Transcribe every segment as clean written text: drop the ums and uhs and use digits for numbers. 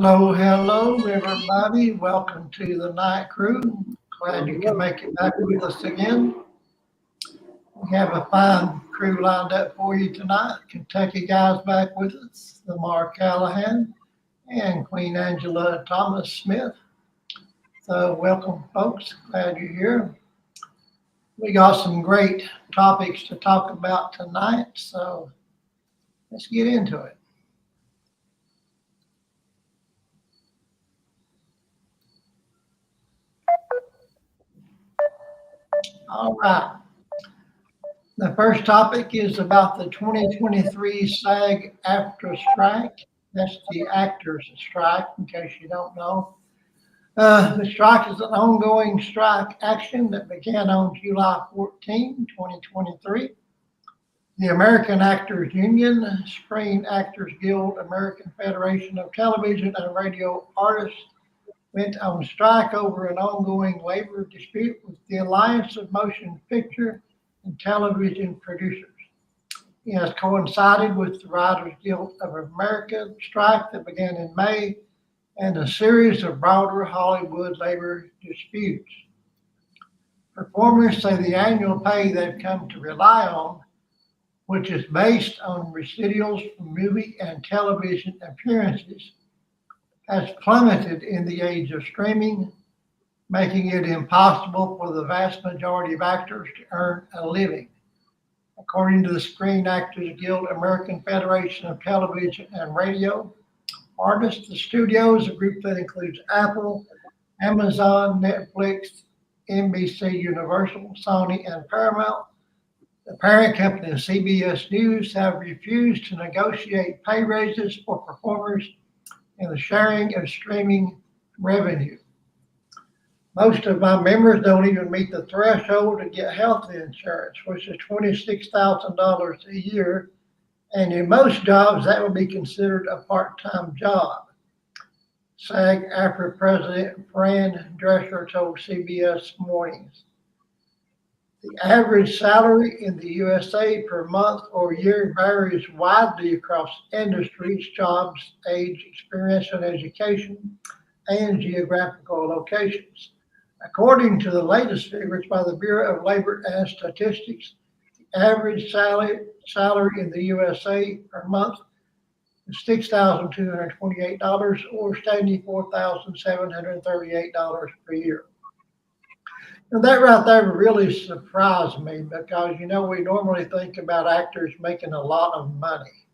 Hello, hello, everybody. Welcome to the night crew. Glad you can make it back with us again. We have a fine crew lined up for you tonight. Kentucky guys back with us, Lamar Callahan and Queen Angela Thomas Smith. So, welcome, folks. Glad you're here. We got some great topics to talk about tonight, so let's get into it. All right. The first topic is about the 2023 SAG after strike. That's the actors strike, in case you don't know. The strike is an ongoing strike action that began on July 14, 2023. The American Actors Union, Screen Actors Guild, American Federation of Television and Radio Artists went on strike over an ongoing labor dispute with the Alliance of Motion Picture and Television Producers. It has coincided with the Writers Guild of America strike that began in May and a series of broader Hollywood labor disputes. Performers say the annual pay they've come to rely on, which is based on residuals from movie and television appearances, has plummeted in the age of streaming, making it impossible for the vast majority of actors to earn a living. According to the Screen Actors Guild American Federation of Television and Radio Artists, the studio is a group that includes Apple, Amazon, Netflix, NBC Universal, Sony, and Paramount. The parent company, CBS News, have refused to negotiate pay raises for performers and the sharing of streaming revenue. Most of my members don't even meet the threshold to get health insurance, which is $26,000 a year. And in most jobs, that would be considered a part-time job. SAG AFTRA President Fran Drescher told CBS Mornings. The average salary in the USA per month or year varies widely across industries, jobs, age, experience, and education, and geographical locations. According to the latest figures by the Bureau of Labor and Statistics, the average salary in the USA per month is $6,228 or $74,738 per year. And that right there really surprised me because, we normally think about actors making a lot of money,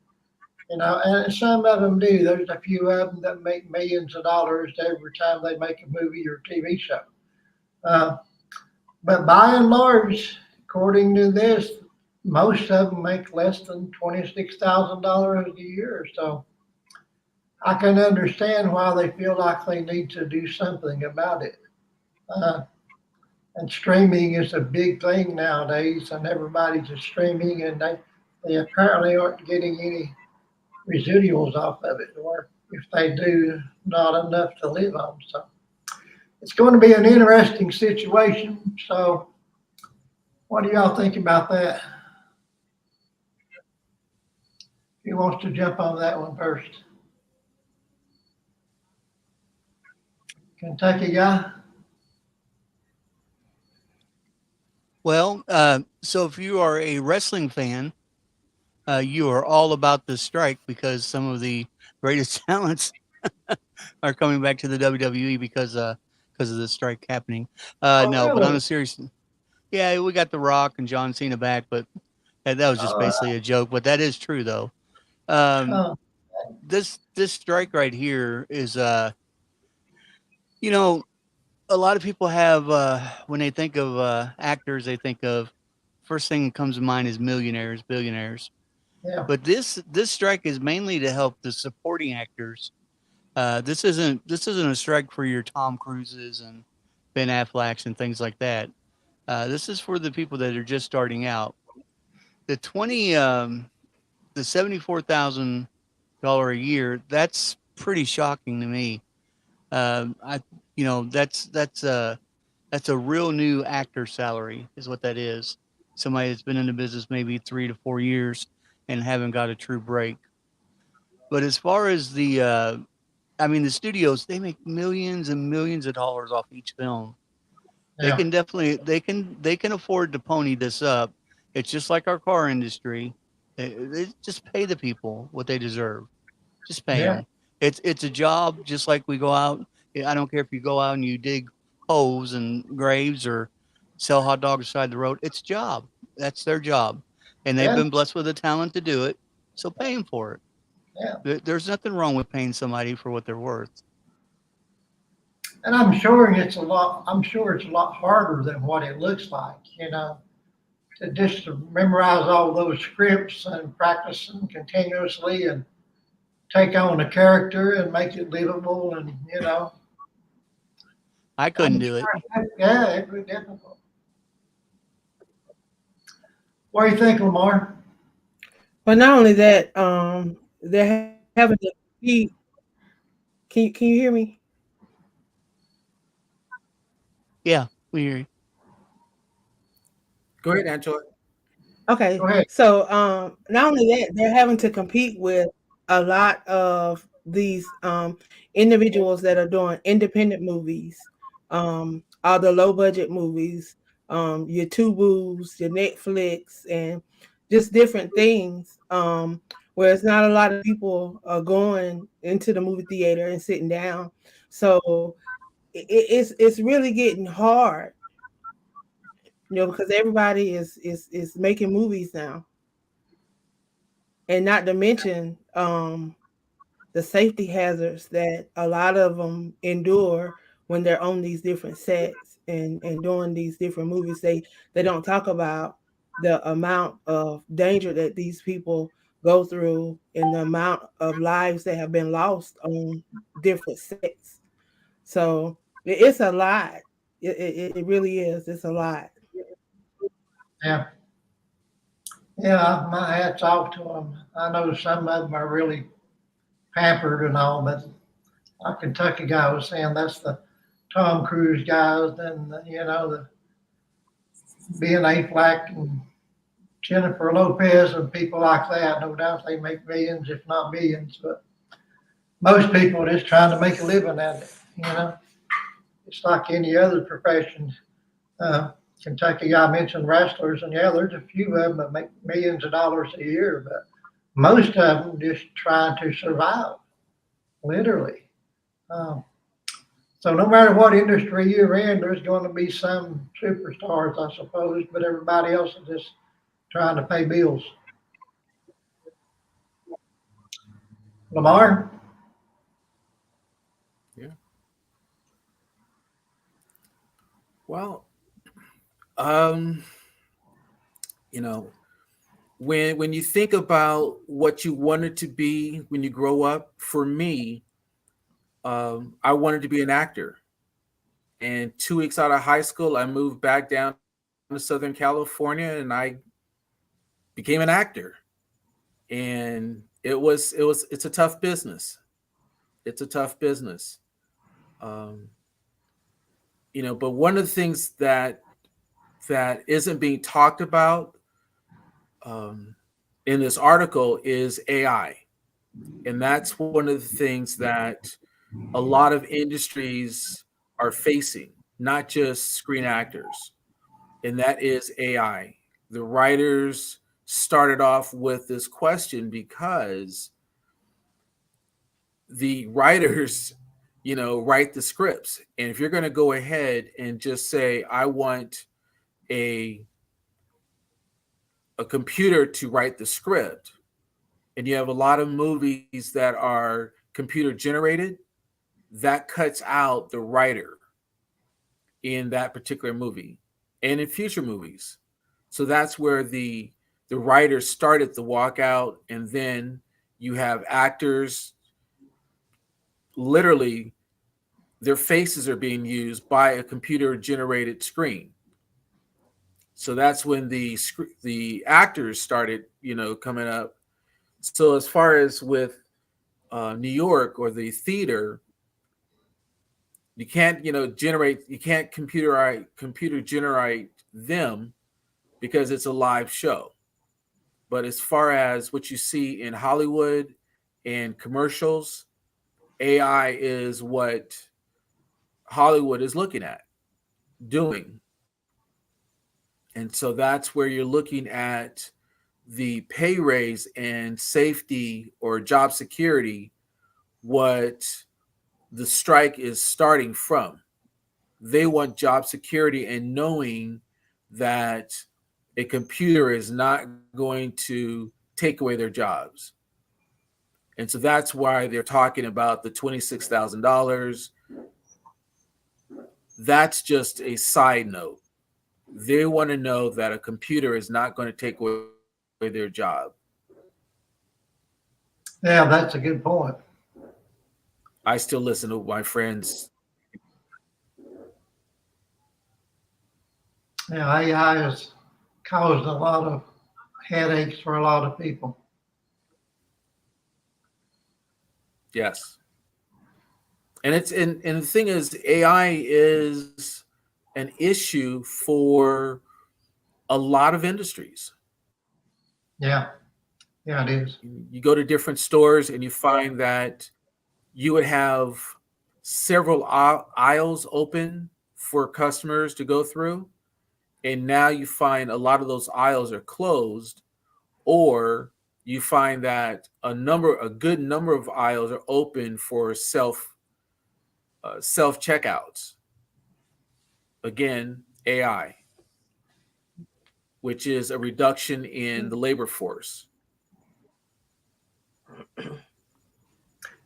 and some of them do. There's a few of them that make millions of dollars every time they make a movie or TV show. But by and large, according to this, most of them make less than $26,000 a year. So I can understand why they feel like they need to do something about it. Uh, and streaming is a big thing nowadays, and everybody's just streaming, and they apparently aren't getting any residuals off of it, or if they do, not enough to live on. So it's going to be an interesting situation. So, what do y'all think about that? Who wants to jump on that one first? Kentucky guy? Well, so if you are a wrestling fan, you are all about this strike because some of the greatest talents are coming back to the WWE because of the strike happening. Oh, No, but on really? a serious, yeah, we got The Rock and John Cena back, but that was just All basically a joke. But that is true though. Um, right. this strike right here is you know, a lot of people have when they think of actors, they think of first thing that comes to mind is millionaires, billionaires. Yeah. But this strike is mainly to help the supporting actors. This isn't a strike for your Tom Cruises and Ben Afflecks and things like that. This is for the people that are just starting out. The the $74,000 a year. That's pretty shocking to me. I that's a real new actor salary is what that is. Somebody that's been in the business maybe 3 to 4 years and haven't got a true break. But as far as I mean, the studios, they make millions and millions of dollars off each film. They Yeah. can definitely they can afford to pony this up. It's just like our car industry. They just pay the people what they deserve. Just pay Yeah. them. It's a job, just like we go out. I don't care if you go out and you dig holes and graves or sell hot dogs beside the road. It's a job. That's their job, and they've Yeah. been blessed with the talent to do it. So pay them for it. Yeah. There's nothing wrong with paying somebody for what they're worth. And I'm sure it's a lot harder than what it looks like, to memorize all those scripts and practice them continuously and take on a character and make it livable and, I couldn't I'm do it. sure, yeah, it was difficult. What do you think, Lamar? But not only that, they're having to be. Can you hear me? Yeah, we hear you. Go ahead, Angela. Okay, Go ahead. so not only that, they're having to compete with a lot of these individuals that are doing independent movies, all the low budget movies, your Tubus, your Netflix, and just different things. Where it's not a lot of people are going into the movie theater and sitting down, so it's really getting hard, because everybody is making movies now, and not to mention the safety hazards that a lot of them endure when they're on these different sets and doing these different movies. They don't talk about the amount of danger that these people go through and the amount of lives that have been lost on different sets. So it's a lot. It really is. It's a lot. Yeah. Yeah, my hat's off to them. I know some of them are really pampered and all, but our Kentucky guy was saying that's the Tom Cruise guys, then, the Ben Affleck and Jennifer Lopez and people like that. No doubt they make millions, if not millions, but most people are just trying to make a living at it. It's like any other profession. Kentucky, I mentioned wrestlers, and yeah, there's a few of them that make millions of dollars a year, but most of them just trying to survive, literally. Um, so no matter what industry you're in, there's going to be some superstars, I suppose, but everybody else is just trying to pay bills. Lamar? Yeah. Well, um, you know, when you think about what you wanted to be when you grow up, for me, I wanted to be an actor. And 2 weeks out of high school, I moved back down to Southern California, and I became an actor. And it's a tough business. It's a tough business. Um, but one of the things that isn't being talked about um, in this article is AI. And that's one of the things that a lot of industries are facing, not just screen actors, and that is AI. The writers started off with this question because the writers, write the scripts. And if you're going to go ahead and just say, I want a computer to write the script, and you have a lot of movies that are computer generated, that cuts out the writer in that particular movie and in future movies. So that's where the writers started the walkout, and then you have actors literally their faces are being used by a computer generated screen. So that's when the actors started, coming up. So as far as with New York or the theater, you can't, you can't computer generate them because it's a live show. But as far as what you see in Hollywood and commercials, AI is what Hollywood is looking at doing. And so that's where you're looking at the pay raise and safety or job security, what the strike is starting from. They want job security and knowing that a computer is not going to take away their jobs. And so that's why they're talking about the $26,000. That's just a side note. They want to know that a computer is not going to take away their job. Yeah, that's a good point. I still listen to my friends. Yeah, AI has caused a lot of headaches for a lot of people. Yes. And the thing is, AI is an issue for a lot of industries. Yeah, yeah, it is. You go to different stores and you find that you would have several aisles open for customers to go through. And now you find a lot of those aisles are closed, or you find that a good number of aisles are open for self checkouts. Again, AI, which is a reduction in the labor force.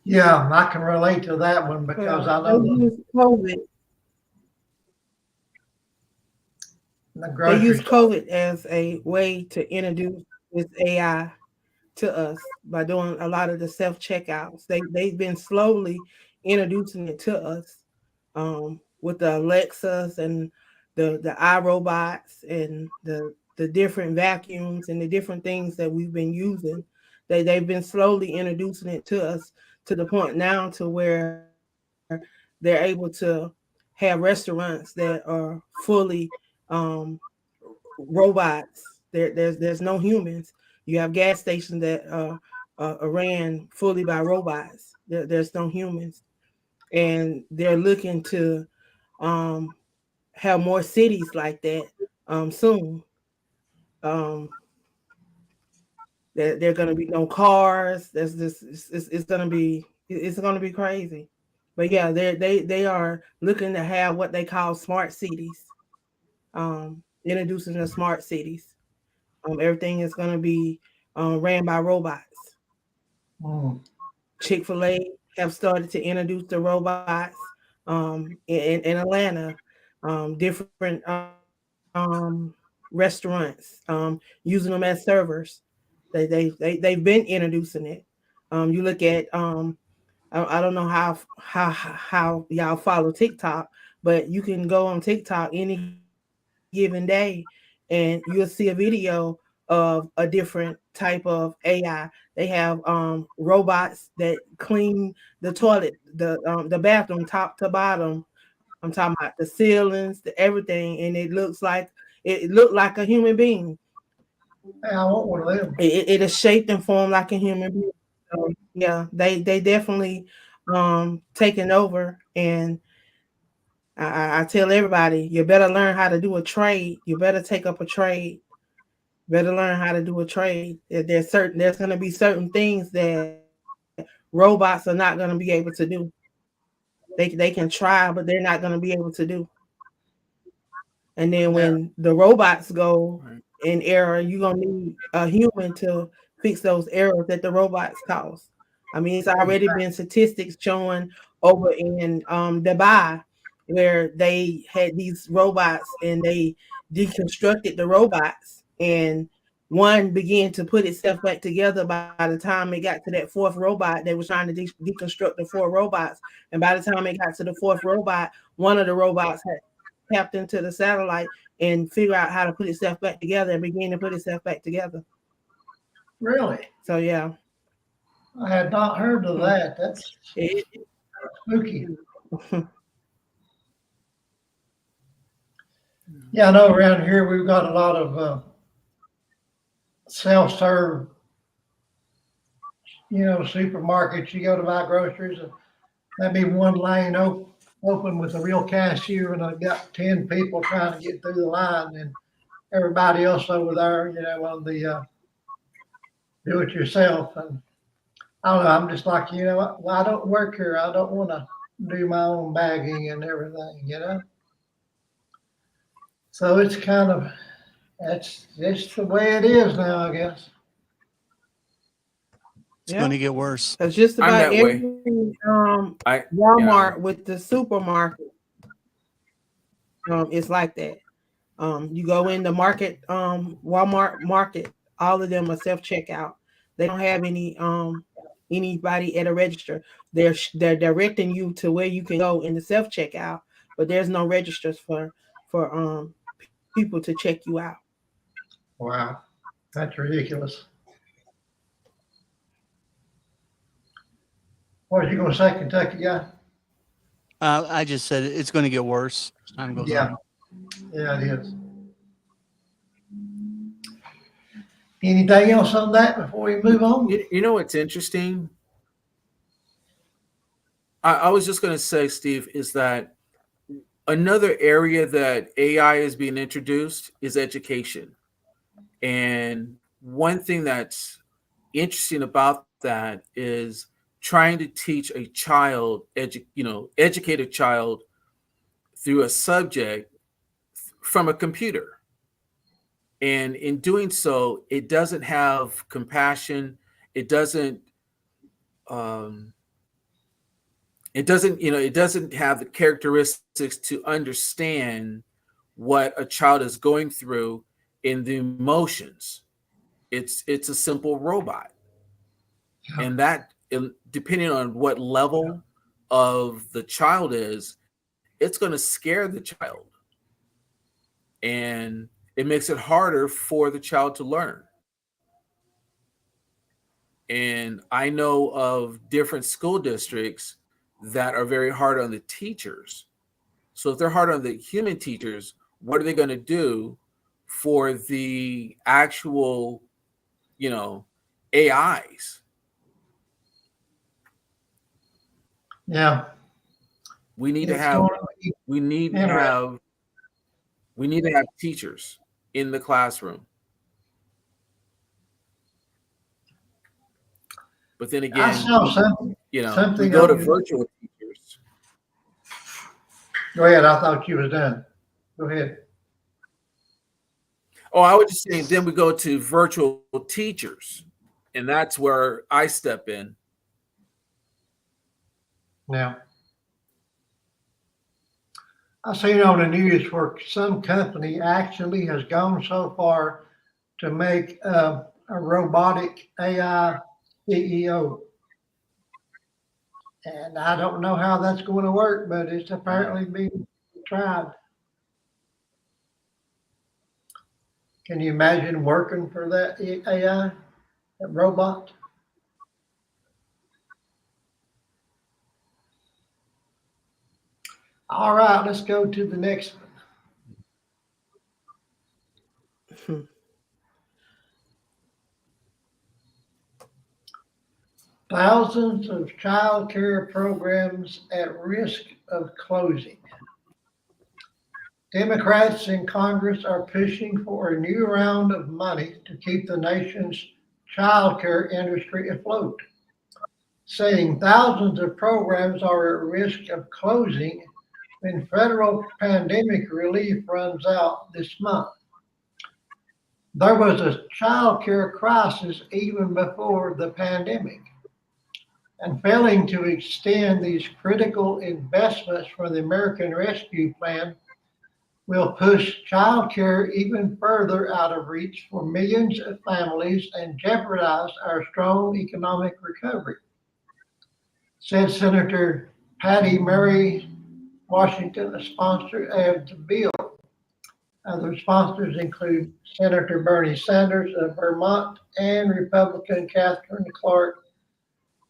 Yeah, I can relate to that one because I know They use COVID. the They grocery use store. COVID as a way to introduce this AI to us by doing a lot of the self checkouts. They've been slowly introducing it to us with the Alexas and the iRobots and the different vacuums and the different things that we've been using. They've been slowly introducing it to us to the point now to where they're able to have restaurants that are fully robots. There's no humans. You have gas stations that are ran fully by robots. There's no humans, and they're looking to have more cities like that soon. Um, there are going to be no cars. There's this. It's going to be crazy. But yeah, they are looking to have what they call smart cities. Introducing the smart cities. Everything is going to be ran by robots. Mm. Chick-fil-A have started to introduce the robots in Atlanta. Different restaurants using them as servers. They've been introducing it. You look at I don't know how y'all follow TikTok, but you can go on TikTok any given day and you'll see a video of a different type of AI. They have robots that clean the toilet, the bathroom top to bottom. I'm talking about the ceilings, the everything, and it looked like a human being. Hey, I want one of them. It is shaped and formed like a human being. So, yeah, they definitely taking over, and I tell everybody, you better learn how to do a trade. You better take up a trade. Better learn how to do a trade. There's going to be certain things that robots are not going to be able to do. They can try, but they're not going to be able to do. And then when the robots go in error, you're going to need a human to fix those errors that the robots cause. I mean, it's already been statistics showing over in Dubai where they had these robots and they deconstructed the robots, and one began to put itself back together. By the time it got to that fourth robot, they were trying to deconstruct the four robots, and by the time it got to the fourth robot, one of the robots had tapped into the satellite and figure out how to put itself back together and begin to put itself back together. Really? So yeah, I had not heard of that. That's spooky. Yeah, I know around here we've got a lot of self-serve, supermarkets. You go to buy groceries, and That'd be one lane open with a real cashier, and I've got 10 people trying to get through the line, and everybody else over there, on the do it yourself. And I don't know, I'm just like, well, I don't work here. I don't want to do my own bagging and everything. So it's kind of, that's just the way it is now, I guess. It's Yeah. going to get worse. That's just I'm about that way. every Walmart with the supermarket. It's like that. You go in the market, Walmart market, all of them are self-checkout. They don't have anybody at a register. They're directing you to where you can go in the self-checkout, but there's no registers for people to check you out. Wow, that's ridiculous. What are you going to say, Kentucky guy? I just said it's going to get worse as time goes on. Yeah, it is. Anything else on that before we move on? You know what's interesting? I was just going to say, Steve, is that another area that AI is being introduced is education. And one thing that's interesting about that is trying to teach a child, educate a child through a subject from a computer. And in doing so, it doesn't have compassion. It doesn't have the characteristics to understand what a child is going through in the emotions. It's a simple robot. Yeah. And that, depending on what level of the child is, it's going to scare the child. And it makes it harder for the child to learn. And I know of different school districts that are very hard on the teachers. So if they're hard on the human teachers, what are they going to do for the actual, AIs? Yeah. We need to It's have going to be we need to have teachers in the classroom. But then I again, saw something. we something go to on- virtual teachers. Go ahead. I thought you was done. Go ahead. Oh, I was just saying, then we go to virtual teachers, and that's where I step in. Now, I seen on the news where some company actually has gone so far to make a robotic AI CEO. And I don't know how that's going to work, but it's apparently being tried. Can you imagine working for that AI, that robot? All right, let's go to the next one. Thousands of child care programs at risk of closing. Democrats in Congress are pushing for a new round of money to keep the nation's child care industry afloat, saying thousands of programs are at risk of closing when federal pandemic relief runs out this month. There was a child care crisis even before the pandemic, and failing to extend these critical investments for the American Rescue Plan will push child care even further out of reach for millions of families and jeopardize our strong economic recovery, said Senator Patty Murray Washington, a sponsor of the bill. Other sponsors include Senator Bernie Sanders of Vermont and Republican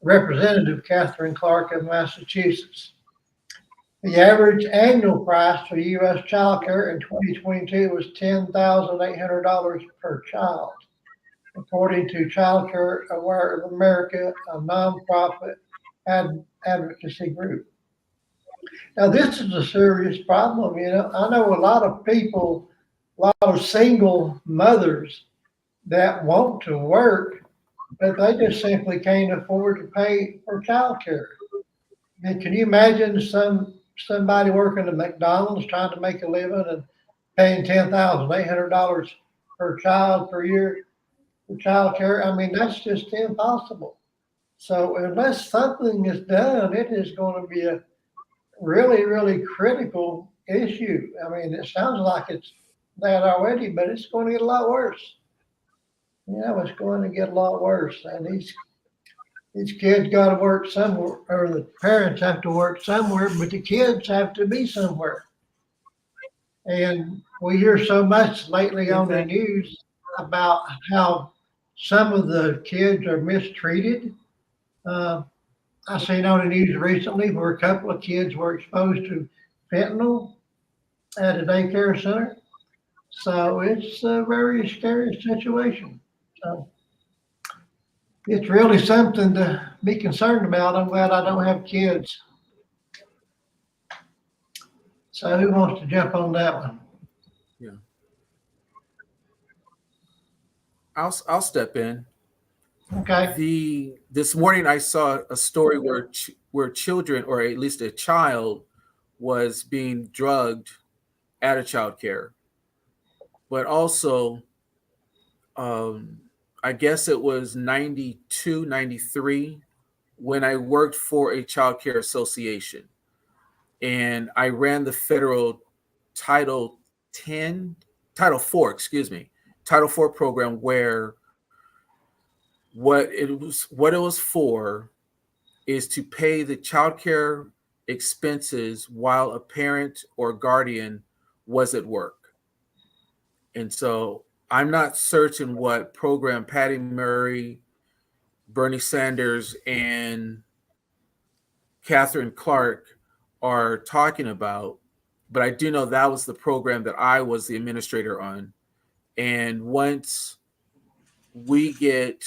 Representative Catherine Clark of Massachusetts. The average annual price for U.S. child care in 2022 was $10,800 per child, according to Child Care Aware of America, a nonprofit advocacy group. Now, this is a serious problem. I know a lot of people, a lot of single mothers that want to work, but they just simply can't afford to pay for childcare. And can you imagine somebody working at McDonald's trying to make a living and paying $10,800 per child per year for childcare? I mean, that's just impossible. So unless something is done, it is going to be a really, really critical issue. I mean, it sounds like it's that already, but it's going to get a lot worse. It's going to get a lot worse. And these kids got to work somewhere, or the parents have to work somewhere, but the kids have to be somewhere. And we hear so much lately on the news about how some of the kids are mistreated. I seen on the news recently where a couple of kids were exposed to fentanyl at a daycare center. So it's a very scary situation. So it's really something to be concerned about. I'm glad I don't have kids. So who wants to jump on that one? Yeah. I'll step in. Okay. This morning I saw a story where children, or at least a child, was being drugged at a child care. But also, I guess it was 92, 93 when I worked for a child care association. And I ran the federal Title 4 program, where what it was for is to pay the child care expenses while a parent or guardian was at work. And so I'm not certain what program Patty Murray, Bernie Sanders, and Catherine Clark are talking about, but I do know that was the program that I was the administrator on. And once we get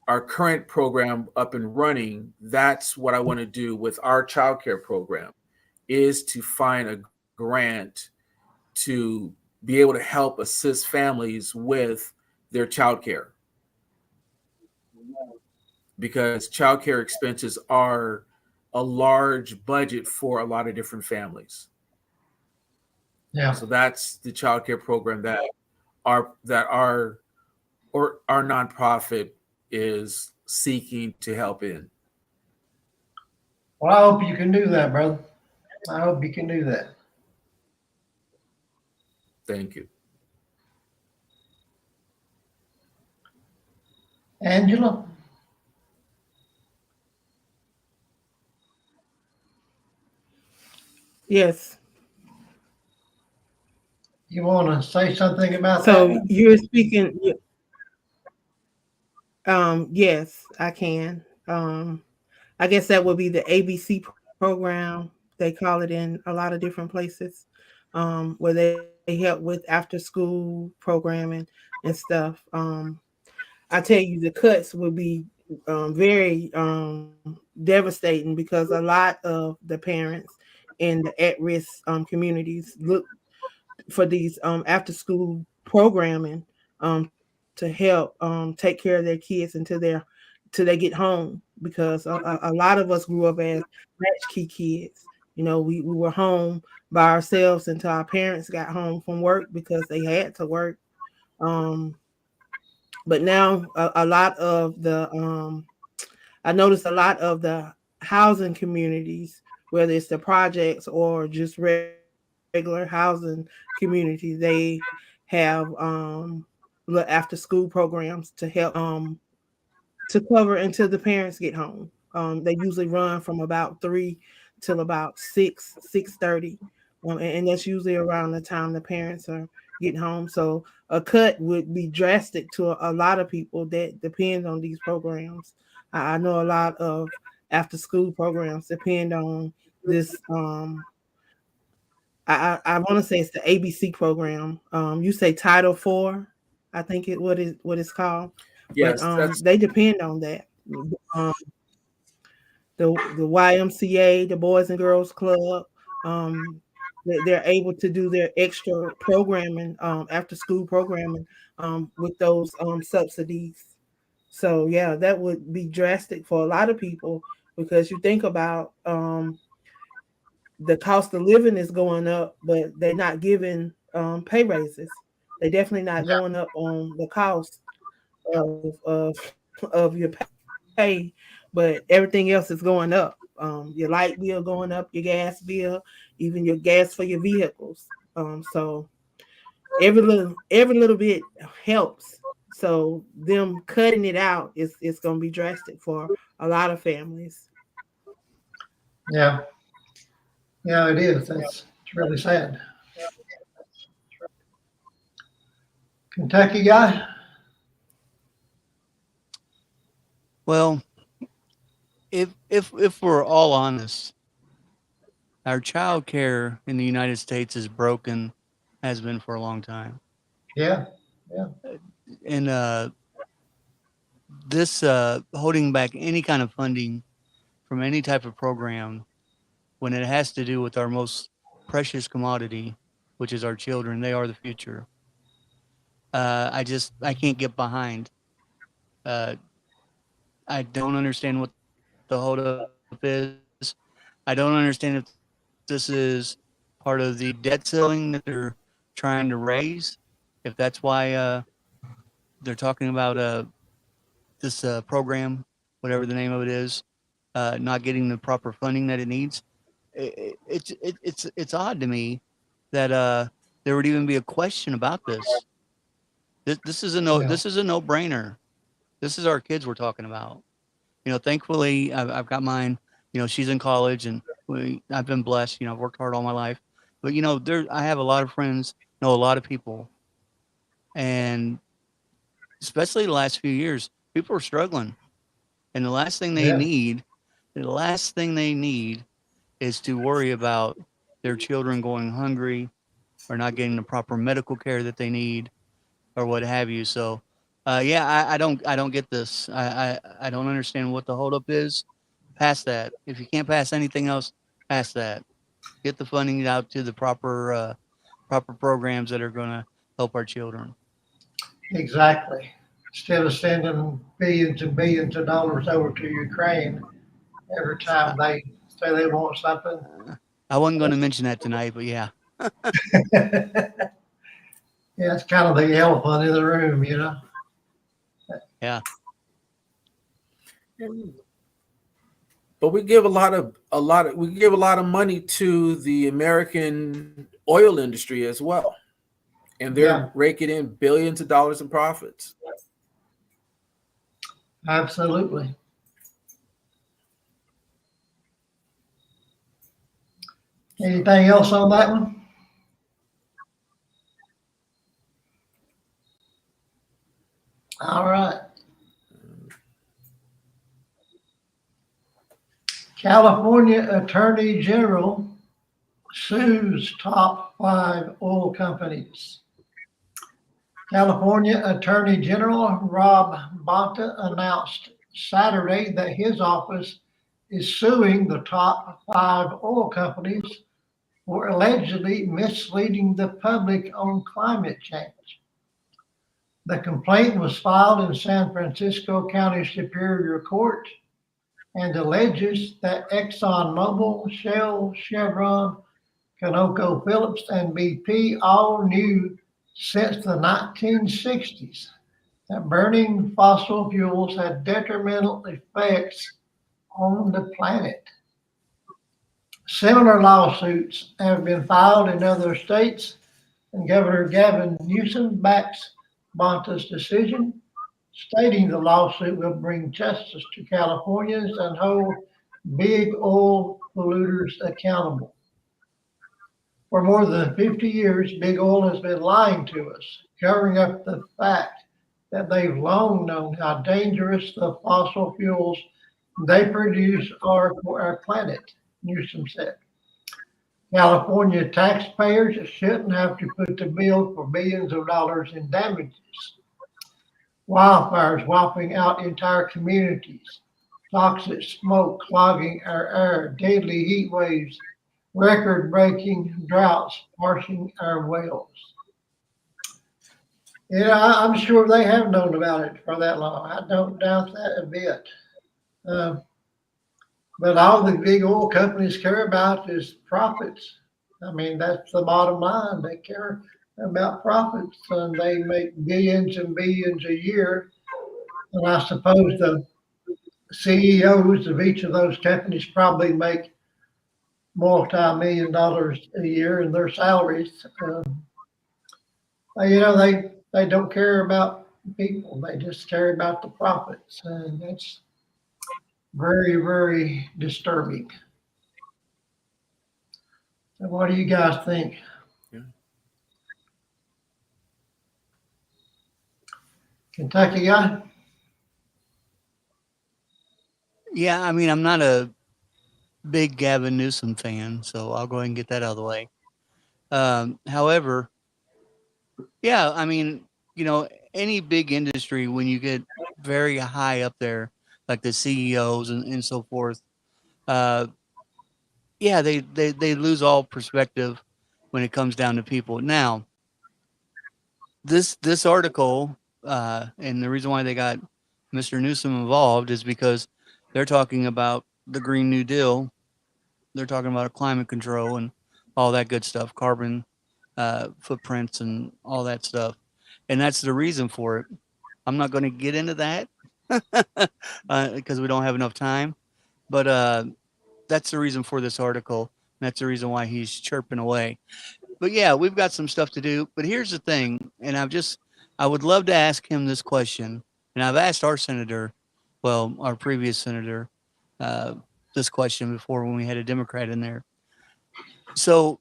our current program up and running, that's what I want to do with our childcare program, is to find a grant to be able to help assist families with their childcare, because childcare expenses are a large budget for a lot of different families. Yeah. So that's the childcare program that our nonprofit is seeking to help in. Well, I hope you can do that, brother. I hope you can do that. Thank you. Angela? Yes. You want to say something about that? So you're speaking. Yes, I can. I guess that would be the ABC program. They call it in a lot of different places, where they help with after school programming and stuff. I tell you, the cuts would be very devastating, because a lot of the parents in the at-risk communities look for these after school programming to help take care of their kids until they get home, because a lot of us grew up as latchkey kids. We were home by ourselves until our parents got home from work, because they had to work. But now a lot of the I noticed a lot of the housing communities, whether it's the projects or just regular housing communities, they have after school programs to help to cover until the parents get home. They usually run from about 3 till about 6:30, and that's usually around the time the parents are getting home. So a cut would be drastic to a lot of people that depend on these programs. I know a lot of after school programs depend on this. I want to say it's the ABC program. You say Title 4, I think what it's called. Yes, But they depend on that. the YMCA, the Boys and Girls Club. They're able to do their extra programming, after school programming, with those subsidies. So yeah, that would be drastic for a lot of people because you think about the cost of living is going up, but they're not giving pay raises. They're definitely not Yeah. going up on the cost of your pay, but everything else is going up. Your light bill going up, your gas bill, even your gas for your vehicles. So every little bit helps. So them cutting it out is going to be drastic for a lot of families. Yeah. Yeah, it is. It's really sad. Kentucky guy? Well, if we're all honest, our child care in the United States is broken, has been for a long time. Yeah. And this holding back any kind of funding from any type of program when it has to do with our most precious commodity, which is our children. They are the future. I can't get behind. I don't understand what the holdup is. I don't understand if this is part of the debt ceiling that they're trying to raise. If that's why they're talking about this program, whatever the name of it is, not getting the proper funding that it needs. It's odd to me that there would even be a question about this. This is a Yeah. this is a no-brainer. This is our kids we're talking about. Thankfully, I've got mine. She's in college, and I've been blessed. I've worked hard all my life. But I have a lot of friends, know a lot of people, and especially the last few years, people are struggling. And the last thing they Yeah. need, is to worry about their children going hungry or not getting the proper medical care that they need or what have you. So, yeah, I don't get this. I don't understand what the holdup is. Pass that. If you can't pass anything else, pass that. Get the funding out to the proper programs that are going to help our children. Exactly. Instead of sending billions and billions of dollars over to Ukraine every time they say they want something. I wasn't going to mention that tonight, but yeah. Yeah, it's kind of the elephant in the room, you know. Yeah. But we give a lot of money to the American oil industry as well. And they're Yeah. raking in billions of dollars in profits. Absolutely. Anything else on that one? All right. California Attorney General sues top 5 oil companies. California Attorney General Rob Bonta announced Saturday that his office is suing the top 5 oil companies for allegedly misleading the public on climate change. The complaint was filed in San Francisco County Superior Court and alleges that ExxonMobil, Shell, Chevron, ConocoPhillips, and BP all knew since the 1960s that burning fossil fuels had detrimental effects on the planet. Similar lawsuits have been filed in other states, and Governor Gavin Newsom backs Bonta's decision, stating the lawsuit will bring justice to Californians and hold big oil polluters accountable. For more than 50 years, Big Oil has been lying to us, covering up the fact that they've long known how dangerous the fossil fuels they produce are for our planet, Newsom said. California taxpayers shouldn't have to foot the bill for billions of dollars in damages. Wildfires wiping out entire communities, toxic smoke clogging our air, deadly heat waves, record-breaking droughts washing our wells. I'm sure they have known about it for that long. I don't doubt that a bit. Uh, but all the big oil companies care about is profits. I mean, that's the bottom line. They care about profits, and they make billions and billions a year. And I suppose the CEOs of each of those companies probably make multi-million dollars a year in their salaries. They don't care about people. They just care about the profits, and that's very, very disturbing. So what do you guys think? Yeah. Kentucky guy? Yeah, I mean, I'm not a big Gavin Newsom fan, so I'll go ahead and get that out of the way. However, yeah, I mean, any big industry, when you get very high up there, like the CEOs and so forth, yeah, they lose all perspective when it comes down to people. Now, this article, and the reason why they got Mr. Newsom involved is because they're talking about the Green New Deal. They're talking about climate control and all that good stuff, carbon footprints and all that stuff. And that's the reason for it. I'm not going to get into that because we don't have enough time. But that's the reason for this article. And that's the reason why he's chirping away. But yeah, we've got some stuff to do. But here's the thing, and I would love to ask him this question. And I've asked our senator, well, our previous senator, this question before when we had a Democrat in there. So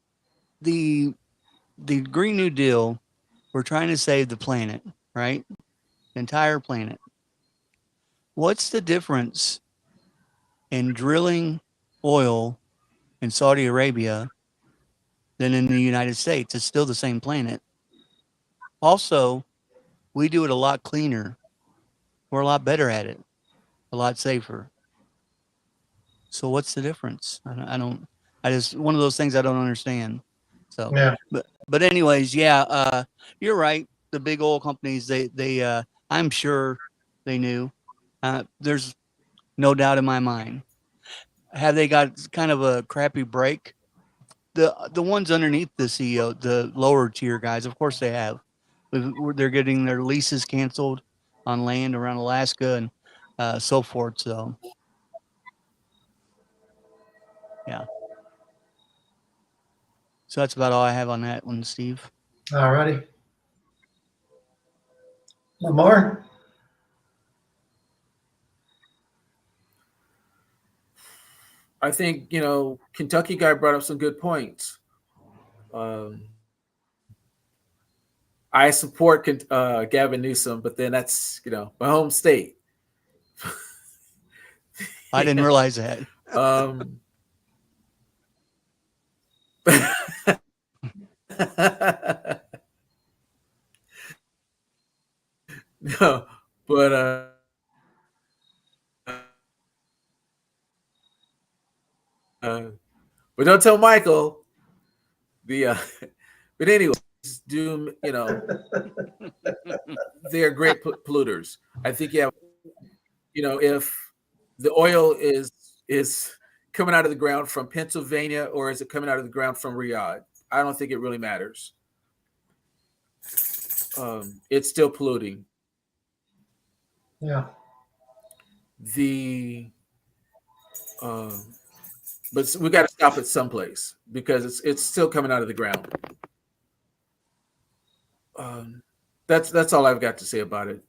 the Green New Deal, we're trying to save the planet, right? The entire planet. What's the difference in drilling oil in Saudi Arabia than in the United States? It's still the same planet. Also, we do it a lot cleaner. We're a lot better at it, a lot safer. So what's the difference? I just, one of those things I don't understand. So, Yeah. but anyways, yeah, you're right. The big oil companies, they I'm sure they knew. There's no doubt in my mind. Have they got kind of a crappy break? The ones underneath the CEO, the lower tier guys, of course they have. They're getting their leases canceled on land around Alaska and so forth. So, yeah. So that's about all I have on that one, Steve. All righty. Lamar? I think Kentucky guy brought up some good points. I support Gavin Newsom, but then that's my home state. I didn't realize that. No, but don't tell Michael. But anyway, Doom. They're great polluters. I think if the oil is coming out of the ground from Pennsylvania or is it coming out of the ground from Riyadh, I don't think it really matters. It's still polluting. Yeah. But we got to stop it someplace because it's still coming out of the ground. That's all I've got to say about it.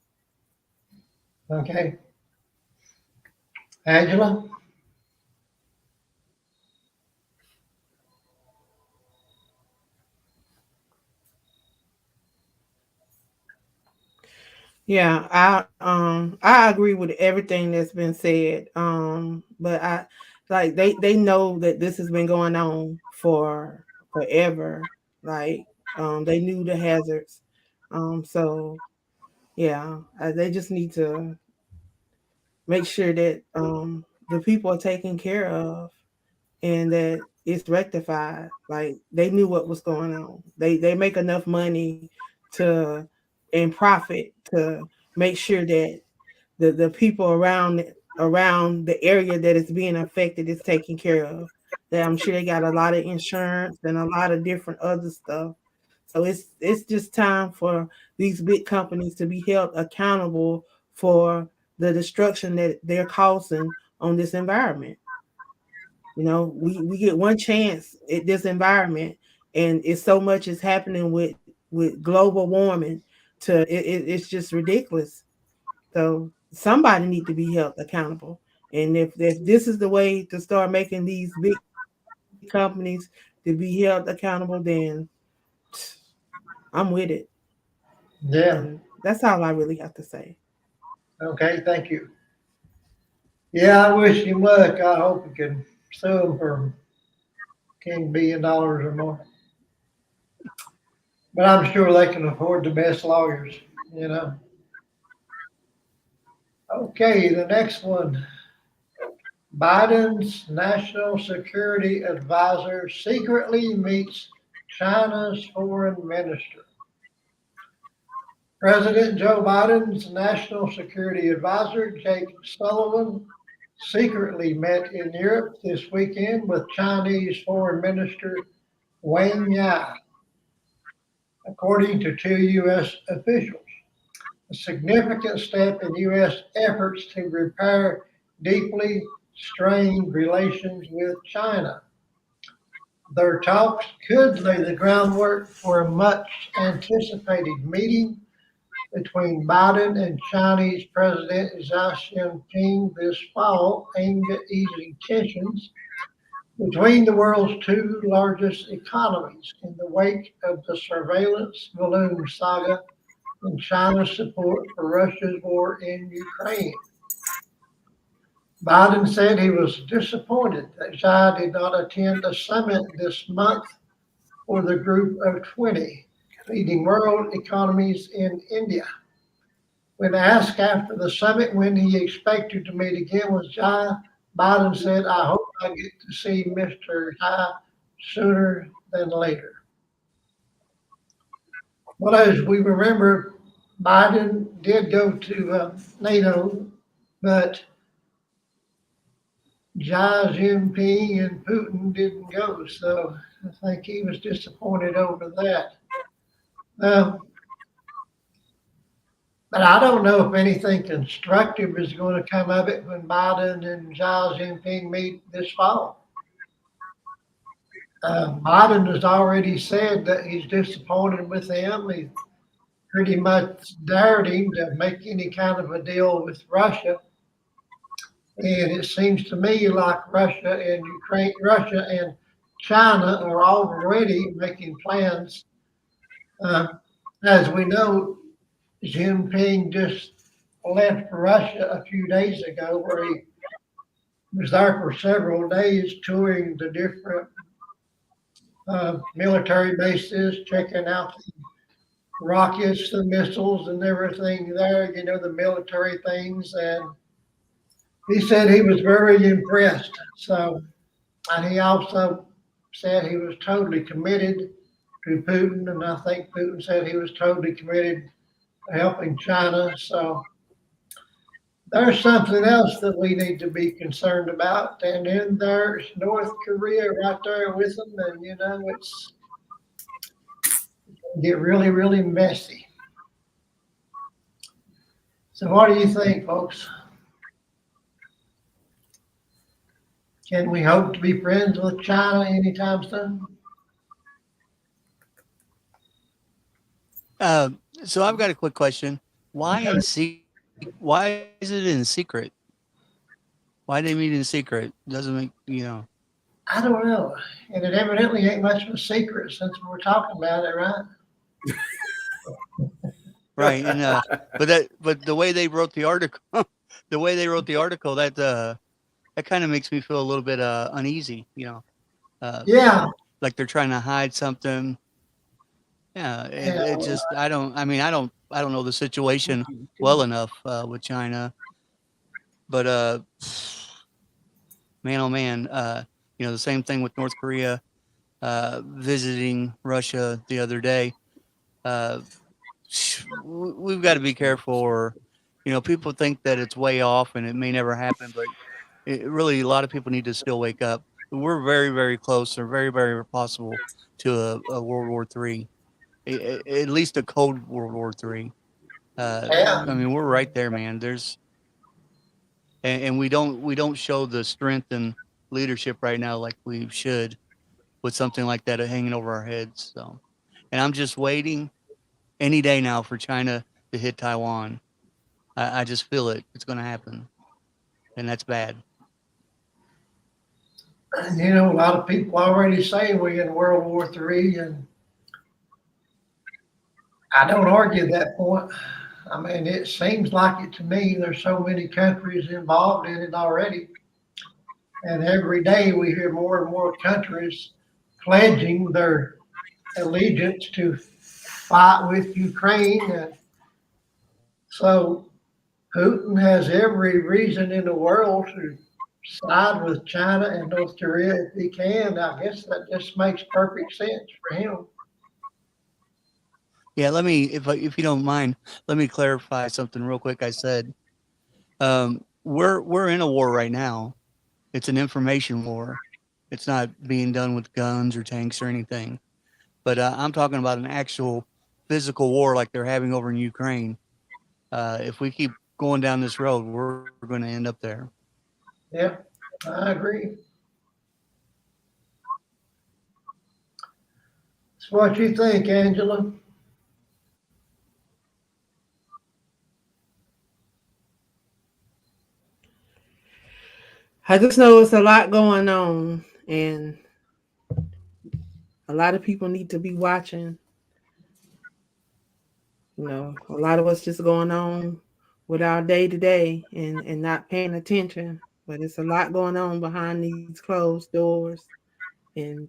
Okay. Angela? Yeah, I agree with everything that's been said. But I like they know that this has been going on for forever. Like they knew the hazards. So yeah, they just need to make sure that the people are taken care of and that it's rectified. Like they knew what was going on. They make enough money to and profit to make sure that the people around the area that is being affected is taken care of. That I'm sure they got a lot of insurance and a lot of different other stuff. So it's just time for these big companies to be held accountable for the destruction that they're causing on this environment. You know, we get one chance at this environment, and it's so much is happening with global warming it's just ridiculous. So somebody need to be held accountable. And if this is the way to start making these big companies to be held accountable, then I'm with it. Yeah. And that's all I really have to say. Okay. Thank you. Yeah, I wish him luck. I hope he can sue him for $10 billion or more. But I'm sure they can afford the best lawyers, you know. Okay, the next one. Biden's national security advisor secretly meets China's foreign minister. President Joe Biden's national security advisor, Jake Sullivan, secretly met in Europe this weekend with Chinese Foreign Minister Wang Yi, according to two U.S. officials. A significant step in U.S. efforts to repair deeply strained relations with China. Their talks could lay the groundwork for a much anticipated meeting between Biden and Chinese President Xi Jinping this fall, aimed at easing tensions between the world's two largest economies in the wake of the surveillance balloon saga and China's support for Russia's war in Ukraine. Biden said he was disappointed that Xi did not attend a summit this month for the Group of 20 leading world economies in India. When asked after the summit when he expected to meet again with Xi, Biden said, I hope I get to see Mr. Xi sooner than later. Well, as we remember, Biden did go to NATO, but Xi Jinping and Putin didn't go. So I think he was disappointed over that. But I don't know if anything constructive is going to come of it when Biden and Xi Jinping meet this fall. Biden has already said that he's disappointed with them. He pretty much dared him to make any kind of a deal with Russia. And it seems to me like Russia and China are already making plans. As we know, Jinping just left Russia a few days ago, where he was there for several days touring the different military bases, checking out the rockets, the missiles, and everything there, you know, the military things. And he said he was very impressed. So, and he also said he was totally committed to Putin. And I think Putin said he was totally committed to helping China. So there's something else that we need to be concerned about. And then there's North Korea right there with them. And, you know, it's get really, really messy. So what do you think, folks? Can we hope to be friends with China anytime soon? So I've got a quick question. Why why is it in secret? Why they meet in secret? Doesn't make, you know. I don't know. And it evidently ain't much of a secret since we're talking about it, right? Right. And but the way they wrote the article, that kind of makes me feel a little bit uneasy, you know. Yeah. Like they're trying to hide something. Yeah, it just I don't know the situation well enough with China, But man, oh man, the same thing with North Korea visiting Russia the other day. We've got to be careful, or people think that it's way off and it may never happen, but really a lot of people need to still wake up. We're very, very close, or very, very possible to a World War III, at least a cold World War III. Yeah. I mean, we're right there, man. And we don't show the strength and leadership right now like we should, with something like that hanging over our heads. So, and I'm just waiting any day now for China to hit Taiwan. I just feel it. It's going to happen, and that's bad. And, a lot of people already say we're in World War III, and I don't argue that point. I mean, it seems like it to me. There's so many countries involved in it already. And every day we hear more and more countries pledging their allegiance to fight with Ukraine. And so Putin has every reason in the world to side with China and North Korea if he can. I guess that just makes perfect sense for him. Yeah, let me, if you don't mind, let me clarify something real quick. I said, we're in a war right now. It's an information war. It's not being done with guns or tanks or anything. But I'm talking about an actual physical war like they're having over in Ukraine. If we keep going down this road, we're going to end up there. Yeah, I agree. So what you think, Angela? I just know it's a lot going on, and a lot of people need to be watching. A lot of us just going on with our day to day and not paying attention. But it's a lot going on behind these closed doors and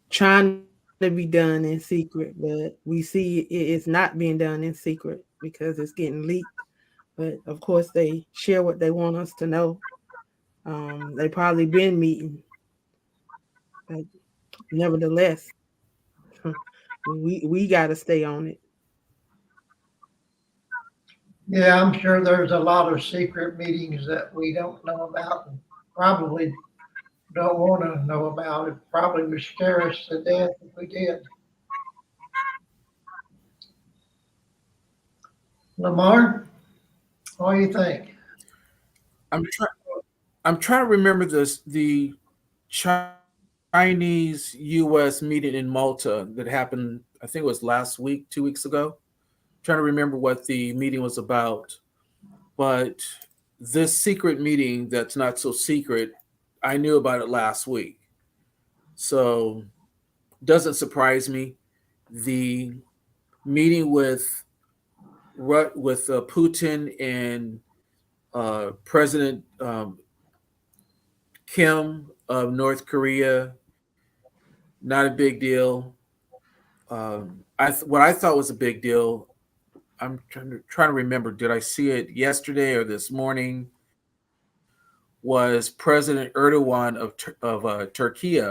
trying to be done in secret. But we see it's not being done in secret because it's getting leaked. But of course, they share what they want us to know. They probably been meeting, but nevertheless, we got to stay on it. Yeah, I'm sure there's a lot of secret meetings that we don't know about and probably don't want to know about. It probably would scare us to death if we did. Lamar, what do you think? I'm trying to remember the Chinese U.S. meeting in Malta that happened. I think it was last week, 2 weeks ago. Trying to remember what the meeting was about, but this secret meeting that's not so secret, I knew about it last week, so doesn't surprise me. The meeting with Putin and President Kim of North Korea, not a big deal. What I thought was a big deal, I'm trying to remember, did I see it yesterday or this morning, was President Erdogan of Turkey.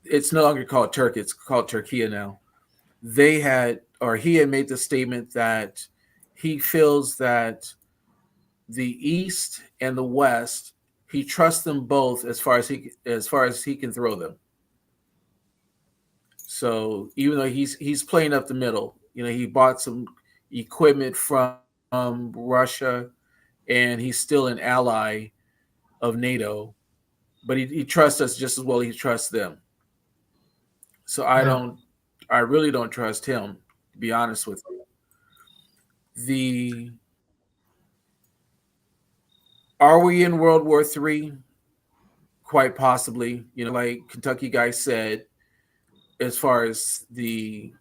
It's no longer called Turkey, it's called Turkey now. He had made the statement that he feels that the East and the West, he trusts them both as far as he can throw them. So even though he's playing up the middle, he bought some equipment from Russia, and he's still an ally of NATO, but he trusts us just as well as he trusts them. So I really don't trust him, to be honest with you. Are we in World War III? Quite possibly. Like Kentucky guy said, as far as the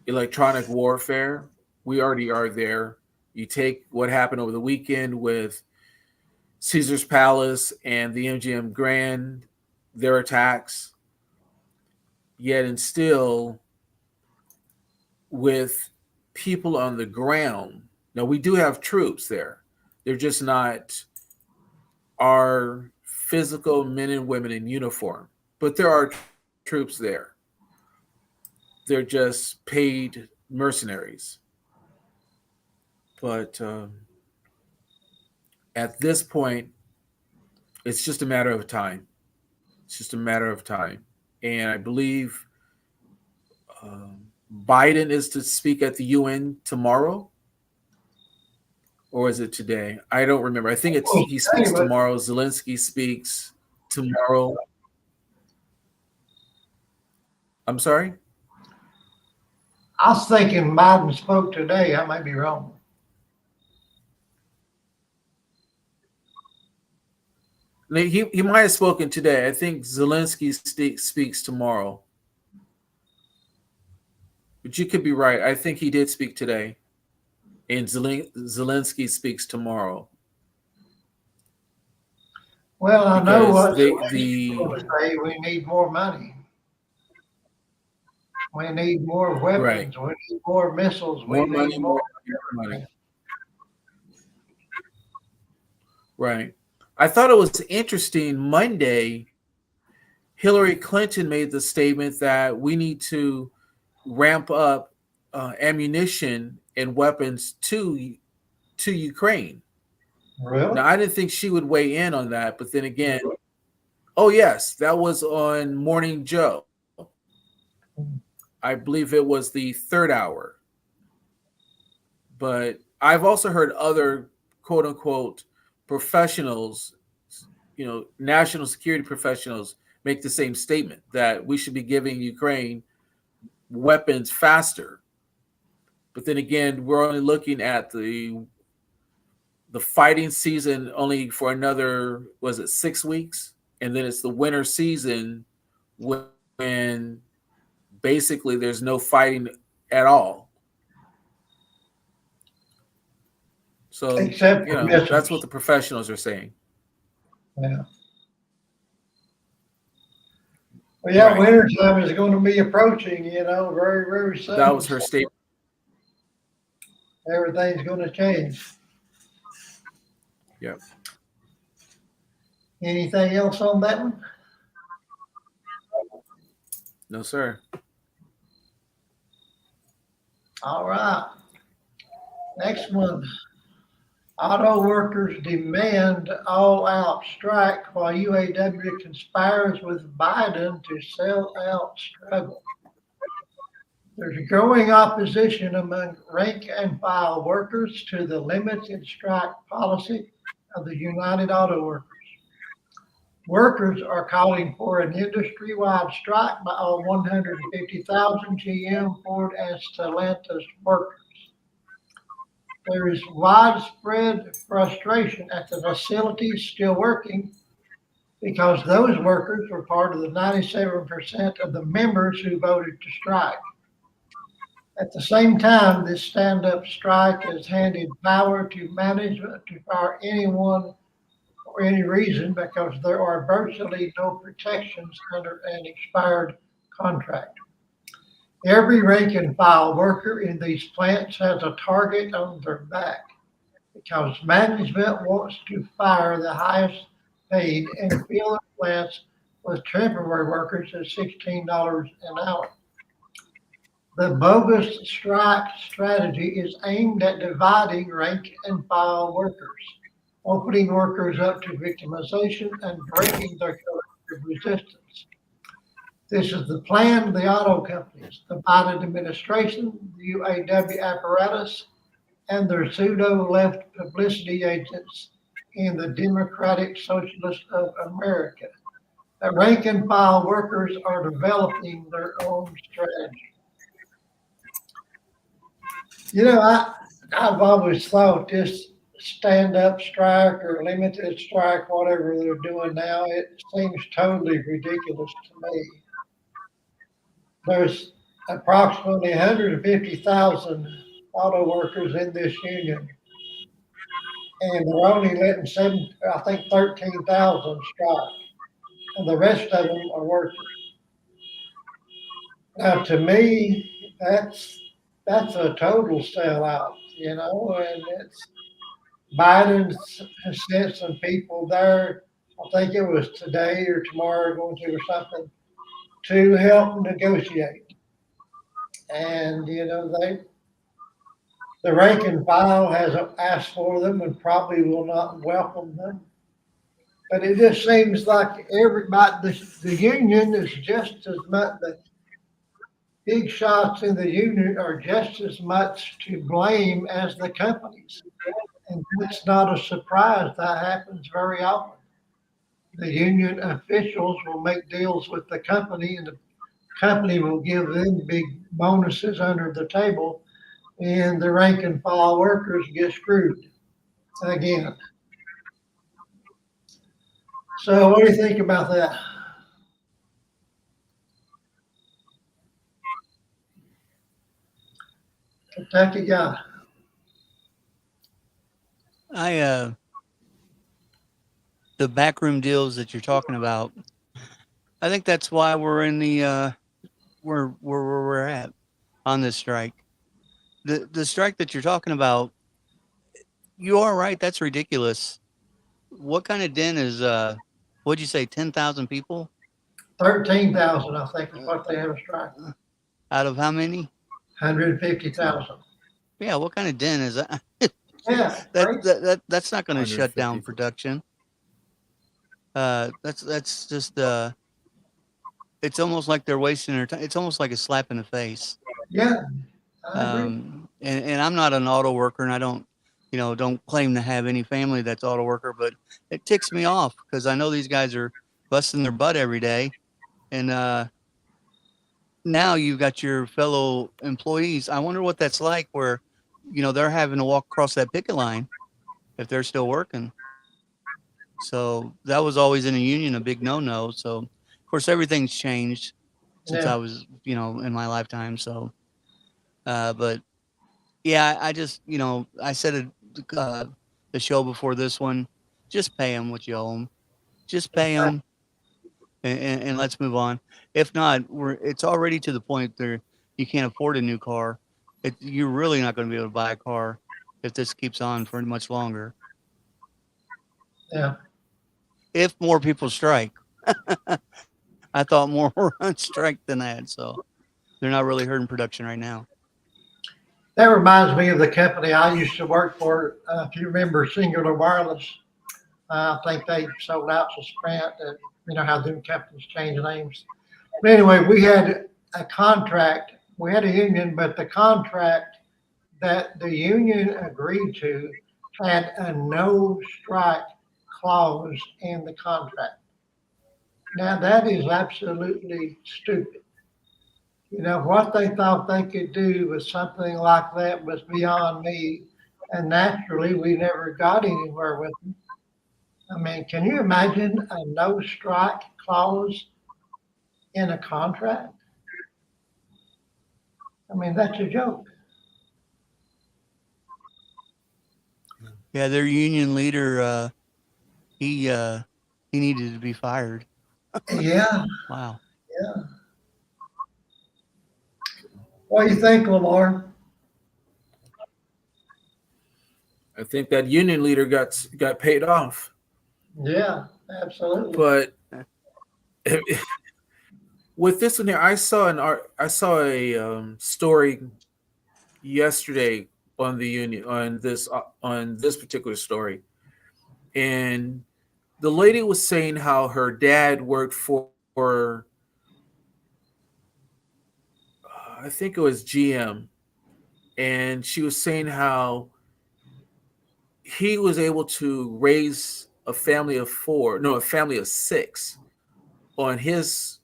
electronic warfare, we already are there. You take what happened over the weekend with Caesar's Palace and the MGM Grand, their attacks, yet and still with people on the ground. Now, we do have troops there. They're just not our physical men and women in uniform, but there are troops there. They're just paid mercenaries. But at this point, it's just a matter of time. It's just a matter of time. And I believe Biden is to speak at the UN tomorrow. Or is it today? I don't remember. I think he speaks tomorrow. Zelensky speaks tomorrow. I'm sorry? I was thinking Biden spoke today. I might be wrong. He might have spoken today. I think Zelensky speaks tomorrow. But you could be right. I think he did speak today. And Zelensky speaks tomorrow. Well, I know what the say. We need more money. We need more weapons. Right. We need more missiles. More we money, need more money. Right. I thought it was interesting. Monday, Hillary Clinton made the statement that we need to ramp up ammunition and weapons to Ukraine. Really? Now, I didn't think she would weigh in on that, but then again, oh yes, that was on Morning Joe. I believe it was the third hour. But I've also heard other quote unquote professionals, national security professionals make the same statement that we should be giving Ukraine weapons faster. But then again, we're only looking at the fighting season only for another, 6 weeks? And then it's the winter season when basically there's no fighting at all. So, Except for missiles. that's what the professionals are saying. Yeah. Well, yeah, Right. winter time is going to be approaching, very, very soon. That was her statement. Everything's going to change. Yep. Anything else on that one? No, sir. All right. Next one. Auto workers demand all-out strike while UAW conspires with Biden to sell out struggle. There's a growing opposition among rank and file workers to the limited strike policy of the United Auto Workers. Workers are calling for an industry-wide strike by all 150,000 GM, Ford, and Stellantis workers. There is widespread frustration at the facilities still working because those workers were part of the 97% of the members who voted to strike. At the same time, this stand-up strike has handed power to management to fire anyone for any reason because there are virtually no protections under an expired contract. Every rank and file worker in these plants has a target on their back because management wants to fire the highest paid and fill the plants with temporary workers at $16 an hour. The bogus strike strategy is aimed at dividing rank and file workers, opening workers up to victimization and breaking their collective resistance. This is the plan of the auto companies, the Biden administration, the UAW apparatus, and their pseudo-left publicity agents in the Democratic Socialists of America. The rank and file workers are developing their own strategy. I've always thought this stand-up strike or limited strike, whatever they're doing now, it seems totally ridiculous to me. There's approximately 150,000 auto workers in this union, and they're only letting 13,000 strike, and the rest of them are workers. Now, to me, that's a total sellout. and it's Biden has sent some people there. I think it was today or tomorrow going to or something to help negotiate. And, the rank and file has asked for them and probably will not welcome them. But it just seems like everybody, the union is just as much, the big shots in the union are just as much to blame as the companies. And that's not a surprise. That happens very often. The union officials will make deals with the company and the company will give them big bonuses under the table and the rank and file workers get screwed again. So what do you think about that? Kentucky guy. The backroom deals that you're talking about, I think that's why we're in the where we're at on this strike. The strike that you're talking about, you are right. That's ridiculous. What kind of den is what'd you say? 10,000 people 13,000, I think, is what they have a strike. out of how many? 150,000. Yeah. What kind of den is that? Yeah, right? That's not going to shut down 150. production. That's just it's almost like they're wasting their time. It's almost like a slap in the face. Yeah, I agree. And I'm not an auto worker, and I don't claim to have any family that's auto worker, but it ticks me off because I know these guys are busting their butt every day, and now you've got your fellow employees. I wonder what that's like, where they're having to walk across that picket line if they're still working. So that was always in a union a big no. So of course everything's changed since Yeah. I was in my lifetime. So but yeah, I just I said it the show before this one, just pay them what you owe them, just pay them, and let's move on. If not, it's already to the point there you can't afford a new car. You're really not going to be able to buy a car if this keeps on for much longer. Yeah. If more people strike. I thought more were on strike than that, so they're not really hurting production right now. That reminds me of the company I used to work for. If you remember Singular Wireless, I think they sold out to Sprint. And you know how them companies change names. But anyway, we had a contract. We had a union, but the contract that the union agreed to had a no strike clause in the contract. Now that is absolutely stupid. What they thought they could do with something like that was beyond me. And naturally, we never got anywhere with them. I mean, can you imagine a no strike clause in a contract? I mean, that's a joke. Yeah, their union leader, he needed to be fired. Yeah. Wow. Yeah. What do you think, Lamar? I think that union leader got paid off. Yeah, absolutely. But with this one here, I saw a story yesterday on the union on this particular story, and the lady was saying how her dad worked for I think it was GM, and she was saying how he was able to raise a family of six on his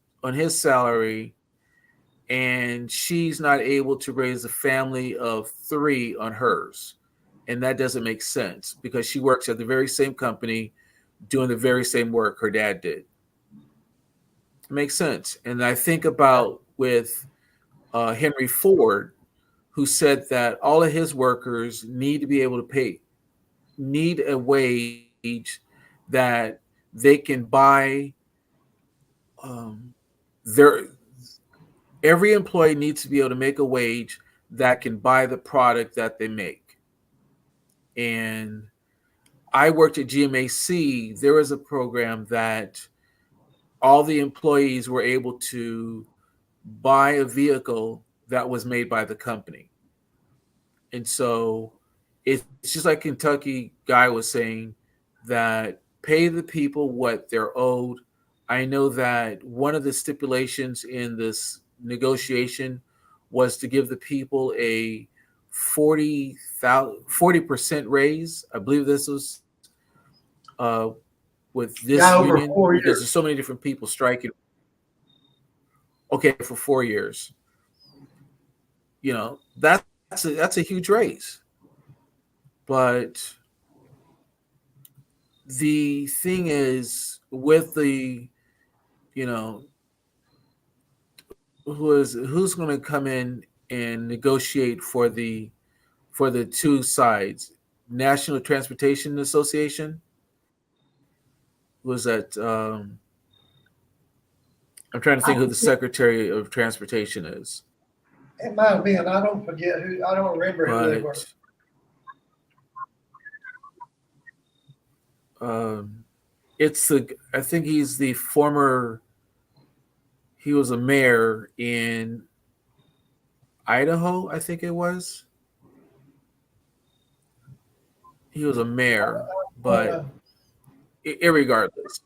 salary, and she's not able to raise a family of 3 on hers. And that doesn't make sense because she works at the very same company doing the very same work her dad did. It makes sense. And I think about with Henry Ford, who said that all of his workers need to be able to need a wage that they can buy. Every employee needs to be able to make a wage that can buy the product that they make. and I worked at GMAC, there was a program that all the employees were able to buy a vehicle that was made by the company. And so it's just like Kentucky guy was saying, that pay the people what they're owed. I know that one of the stipulations in this negotiation was to give the people a 40% raise. I believe this was with this over union, 4 because years. there's so many different people striking. Okay, for 4 years. You know, that's a huge raise. But the thing is, with the, you know, who's going to come in and negotiate for the two sides? National Transportation Association was that. I'm trying to think who the Secretary of Transportation is. It might have been. I don't forget who. I don't remember who they were. It's the. I think he's the former. He was a mayor in Idaho, I think it was. He was a mayor, but irregardless,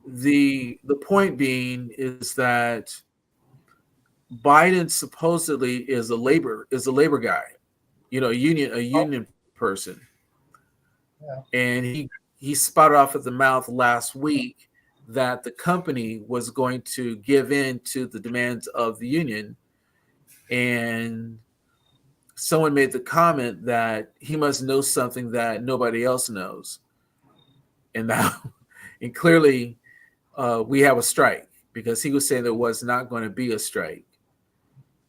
the point being is that Biden supposedly is a labor guy, you know, a union person, and he spouted off at the mouth last week that the company was going to give in to the demands of the union, and someone made the comment that he must know something that nobody else knows, and now, and clearly, we have a strike, because he was saying there was not going to be a strike.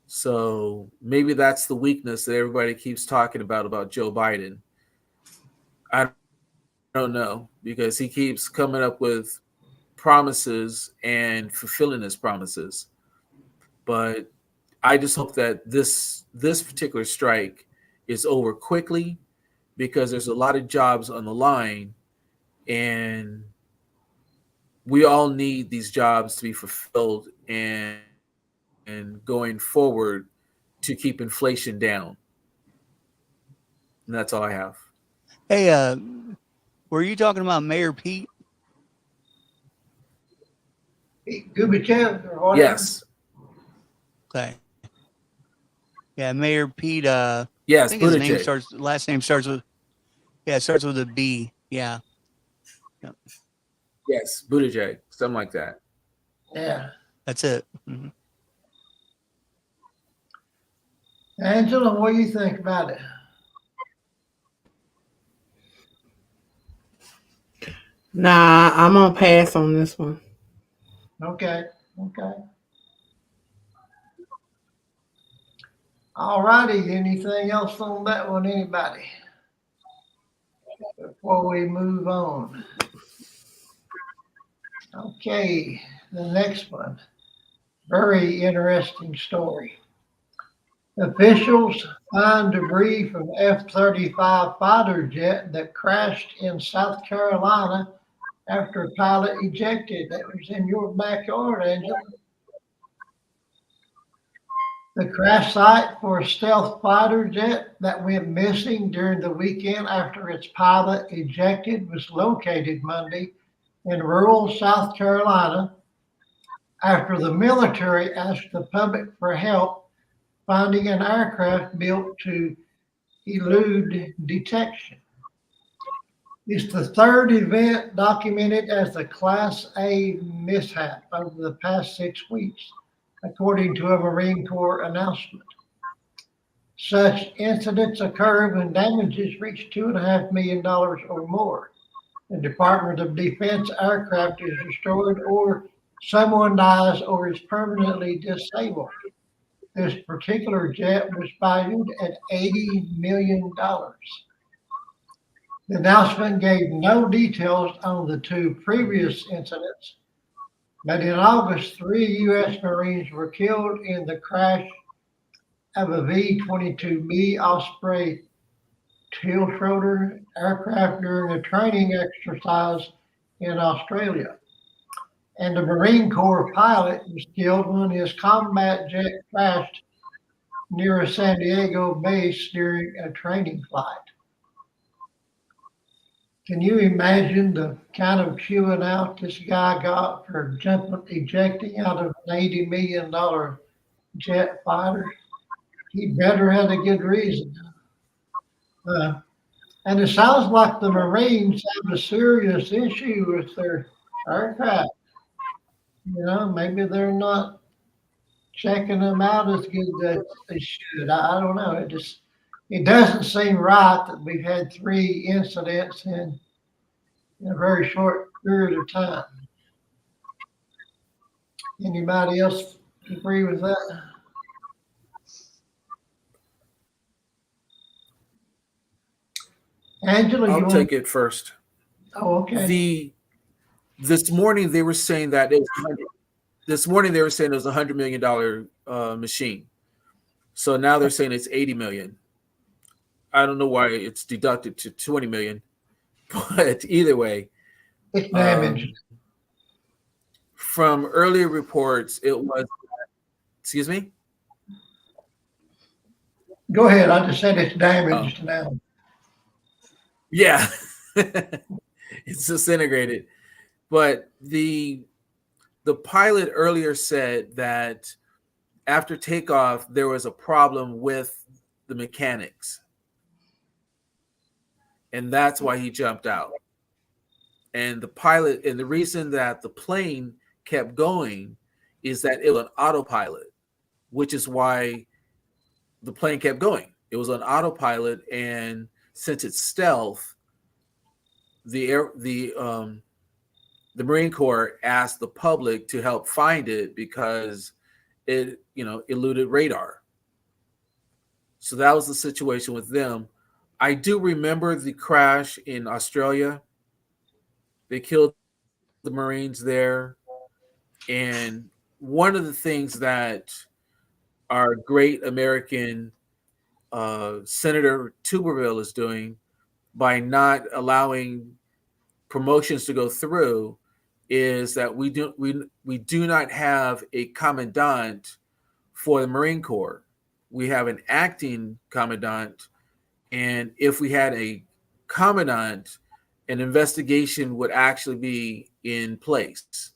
So maybe that's the weakness that everybody keeps talking about Joe Biden. I don't know, because he keeps coming up with promises and fulfilling his promises. But I just hope that this particular strike is over quickly, because there's a lot of jobs on the line, and we all need these jobs to be fulfilled and going forward to keep inflation down. And that's all I have. Hey, were you talking about Mayor Pete? Gubichev or whatever? Yes. Okay. Yeah, Mayor Pete. Yes, I think his name Buttigieg. last name starts with. Yeah, it starts with a B. Yeah. Yep. Yes, Buttigieg, something like that. Yeah. That's it. Mm-hmm. Angela, what do you think about it? Nah, I'm gonna pass on this one. Okay. All righty. Anything else on that one, anybody? Before we move on. Okay, the next one. Very interesting story. Officials find debris from F-35 fighter jet that crashed in South Carolina after a pilot ejected. That was in your backyard, Angela. The crash site for a stealth fighter jet that went missing during the weekend after its pilot ejected was located Monday in rural South Carolina after the military asked the public for help finding an aircraft built to elude detection. It's the third event documented as a Class A mishap over the past 6 weeks, according to a Marine Corps announcement. Such incidents occur when damages reach $2.5 million or more. The Department of Defense aircraft is destroyed, or someone dies or is permanently disabled. This particular jet was valued at $80 million. The announcement gave no details on the two previous incidents, but in August, 3 U.S. Marines were killed in the crash of a V-22B Osprey tiltrotor aircraft during a training exercise in Australia. And the Marine Corps pilot was killed when his combat jet crashed near a San Diego base during a training flight. Can you imagine the kind of chewing out this guy got for ejecting out of an $80 million jet fighter? He better have a good reason. And it sounds like the Marines have a serious issue with their aircraft. Maybe they're not checking them out as good as they should. I don't know. It doesn't seem right that we've had 3 incidents in a very short period of time. Anybody else agree with that? Angela, I'll take it first. Oh, okay. This morning they were saying that it was $100 million machine. So now they're saying it's 80 million. I don't know why it's deducted to 20 million, but either way, It's damaged. From earlier reports, it was. Excuse me. Go ahead. I just said it's damaged now. Yeah, it's disintegrated. But the pilot earlier said that after takeoff, there was a problem with the mechanics. And that's why he jumped out. And the reason that the plane kept going is that it was an autopilot, which is why the plane kept going. It was on autopilot, and since it's stealth, the Marine Corps asked the public to help find it because it eluded radar. So that was the situation with them. I do remember the crash in Australia. They killed the Marines there. And one of the things that our great American Senator Tuberville is doing by not allowing promotions to go through is that we do not have a commandant for the Marine Corps. We have an acting commandant, and if we had a commandant, an investigation would actually be in place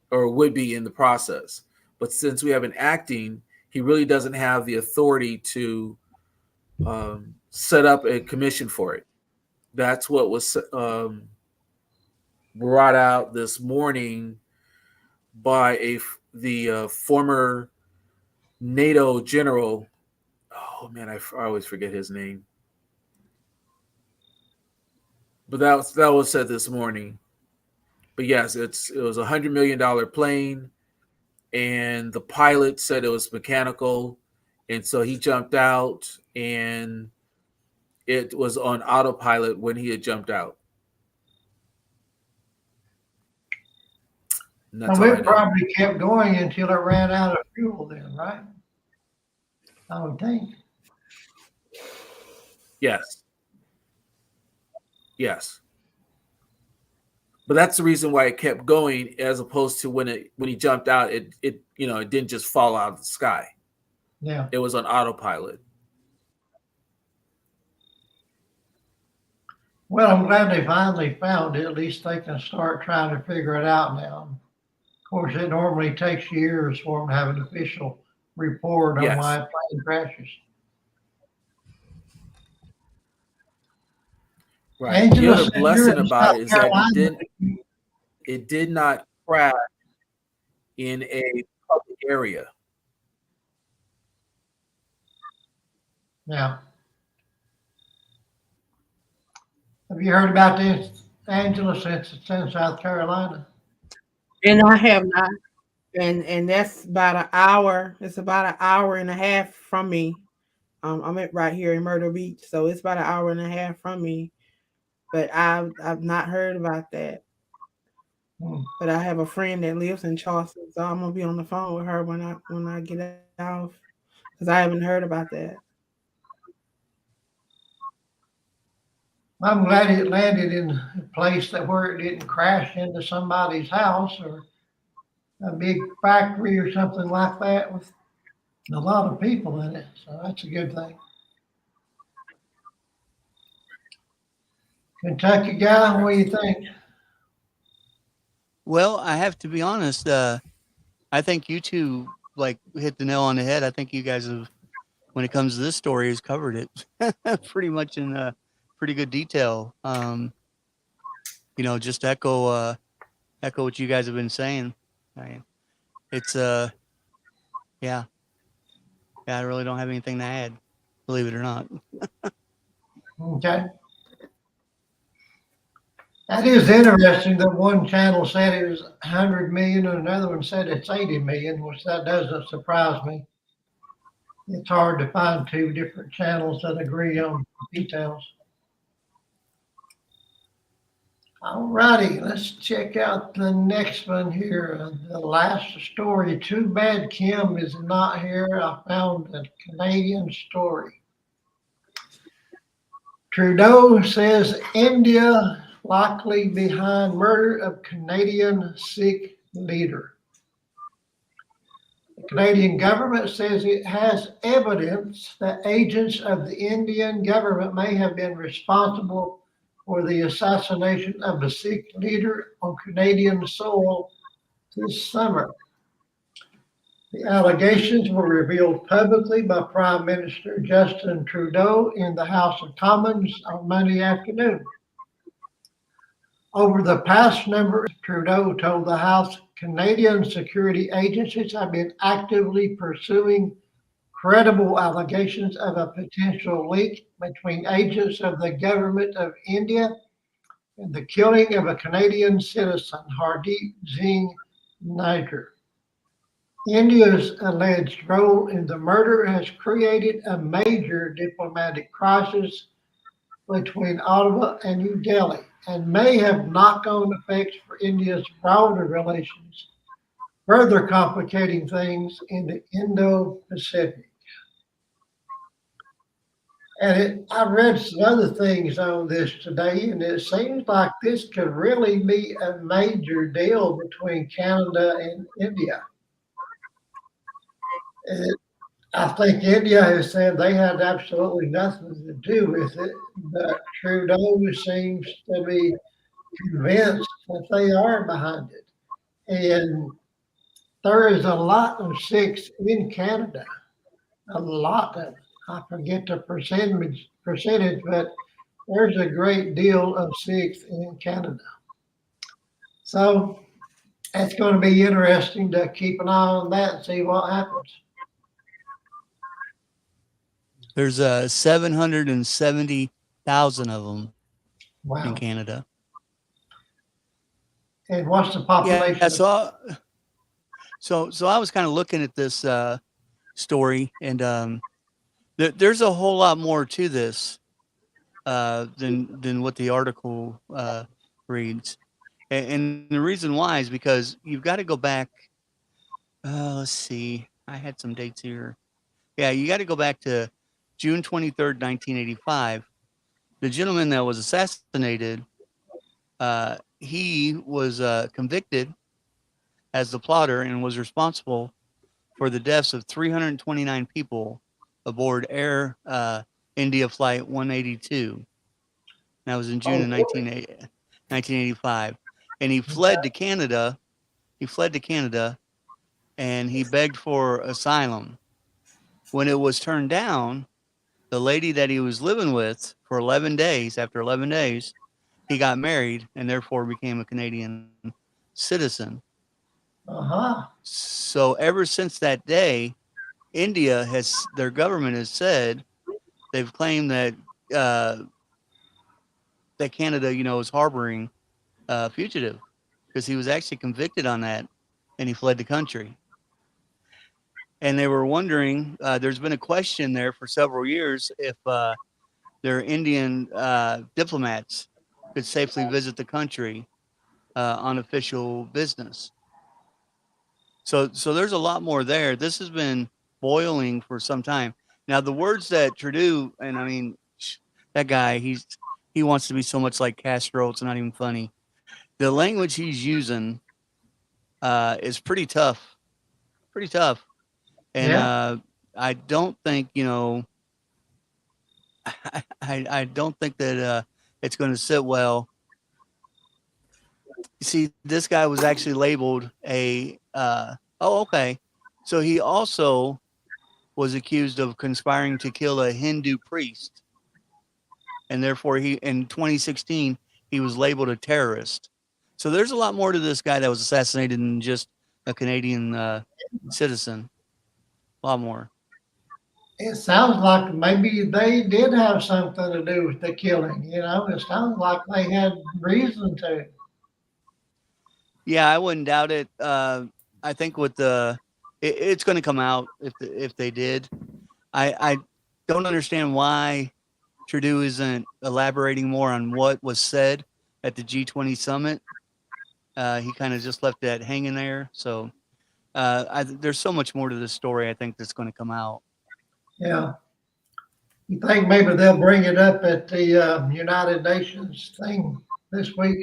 or would be in the process. But since we have an acting, he really doesn't have the authority to set up a commission for it. That's what was brought out this morning by the former NATO general. Oh man, I always forget his name. But that was said this morning. But yes, it was $100 million plane, and the pilot said it was mechanical, and so he jumped out, and it was on autopilot when he had jumped out. And that's Well, all I it know. probably kept going until it ran out of fuel then, right? I would think. Yes. But that's the reason why it kept going, as opposed to when he jumped out, it didn't just fall out of the sky. Yeah. It was on autopilot. Well, I'm glad they finally found it. At least they can start trying to figure it out now. Of course, it normally takes years for them to have an official report on Yes. why a plane crashes. Right. Angela The other said you're blessing in about South it is that Carolina. it did not crash in a public area. Yeah. Have you heard about this, Angela, since it's in South Carolina? And I have not. And that's about an hour. It's about an hour and a half from me. I'm right here in Myrtle Beach, so it's about an hour and a half from me. But I've not heard about that. But I have a friend that lives in Charleston, so I'm gonna be on the phone with her when I get off. Because I haven't heard about that. I'm glad it landed in a place that where it didn't crash into somebody's house or a big factory or something like that with a lot of people in it. So that's a good thing. Kentucky guy, what do you think? Well, I have to be honest. I think you two like hit the nail on the head. I think you guys have, when it comes to this story, has covered it pretty much in pretty good detail. Just echo what you guys have been saying. It's yeah, I really don't have anything to add, believe it or not. Okay. That is interesting that one channel said it was 100 million and another one said it's 80 million, which that doesn't surprise me. It's hard to find two different channels that agree on details. All righty, let's check out the next one here. The last story. Too bad Kim is not here. I found a Canadian story. Trudeau says India likely behind murder of Canadian Sikh leader. The Canadian government says it has evidence that agents of the Indian government may have been responsible for the assassination of a Sikh leader on Canadian soil this summer. The allegations were revealed publicly by Prime Minister Justin Trudeau in the House of Commons on Monday afternoon. Over the past number, Trudeau told the House Canadian security agencies have been actively pursuing credible allegations of a potential link between agents of the government of India and the killing of a Canadian citizen, Hardeep Singh Nijjar. India's alleged role in the murder has created a major diplomatic crisis between Ottawa and New Delhi and may have knock-on effects for India's broader relations, further complicating things in the Indo-Pacific. And I read some other things on this today, and it seems like this could really be a major deal between Canada and India. I think India has said they had absolutely nothing to do with it, but Trudeau seems to be convinced that they are behind it. And there is a lot of Sikhs in Canada, a lot of, I forget the percentage, but there's a great deal of Sikhs in Canada. So it's going to be interesting to keep an eye on that and see what happens. There's 770,000 of them Wow. in Canada. And what's the population? Yeah, so I was kind of looking at this story, and there's a whole lot more to this than what the article reads. And the reason why is because you've got to go back. Let's see. I had some dates here. Yeah, you got to go back to June 23rd, 1985. The gentleman that was assassinated, he was convicted as the plotter and was responsible for the deaths of 329 people aboard Air India Flight 182. That was in June of 1985. And he fled to Canada. And he begged for asylum. When it was turned down, the lady that he was living with for 11 days, after 11 days, he got married and therefore became a Canadian citizen. Uh-huh. So ever since that day, India their government has said, they've claimed that that Canada, is harboring a fugitive because he was actually convicted on that and he fled the country. And they were wondering, there's been a question there for several years if their Indian diplomats could safely visit the country on official business. So there's a lot more there. This has been boiling for some time. Now, the words that Trudeau, and I mean, that guy, he wants to be so much like Castro. It's not even funny. The language he's using is pretty tough, and Yeah. I don't think I don't think that it's going to sit well. You see, this guy was actually labeled a. Okay, so he also was accused of conspiring to kill a Hindu priest, and therefore in 2016 he was labeled a terrorist. So there's a lot more to this guy that was assassinated than just a Canadian citizen. A lot more. It sounds like maybe they did have something to do with the killing. It sounds like they had reason to. Yeah, I wouldn't doubt it. I think it's going to come out if they did. I don't understand why Trudeau isn't elaborating more on what was said at the G20 summit. He kind of just left that hanging there. So there's so much more to this story, I think, that's going to come out. Yeah. You think maybe they'll bring it up at the United Nations thing this week?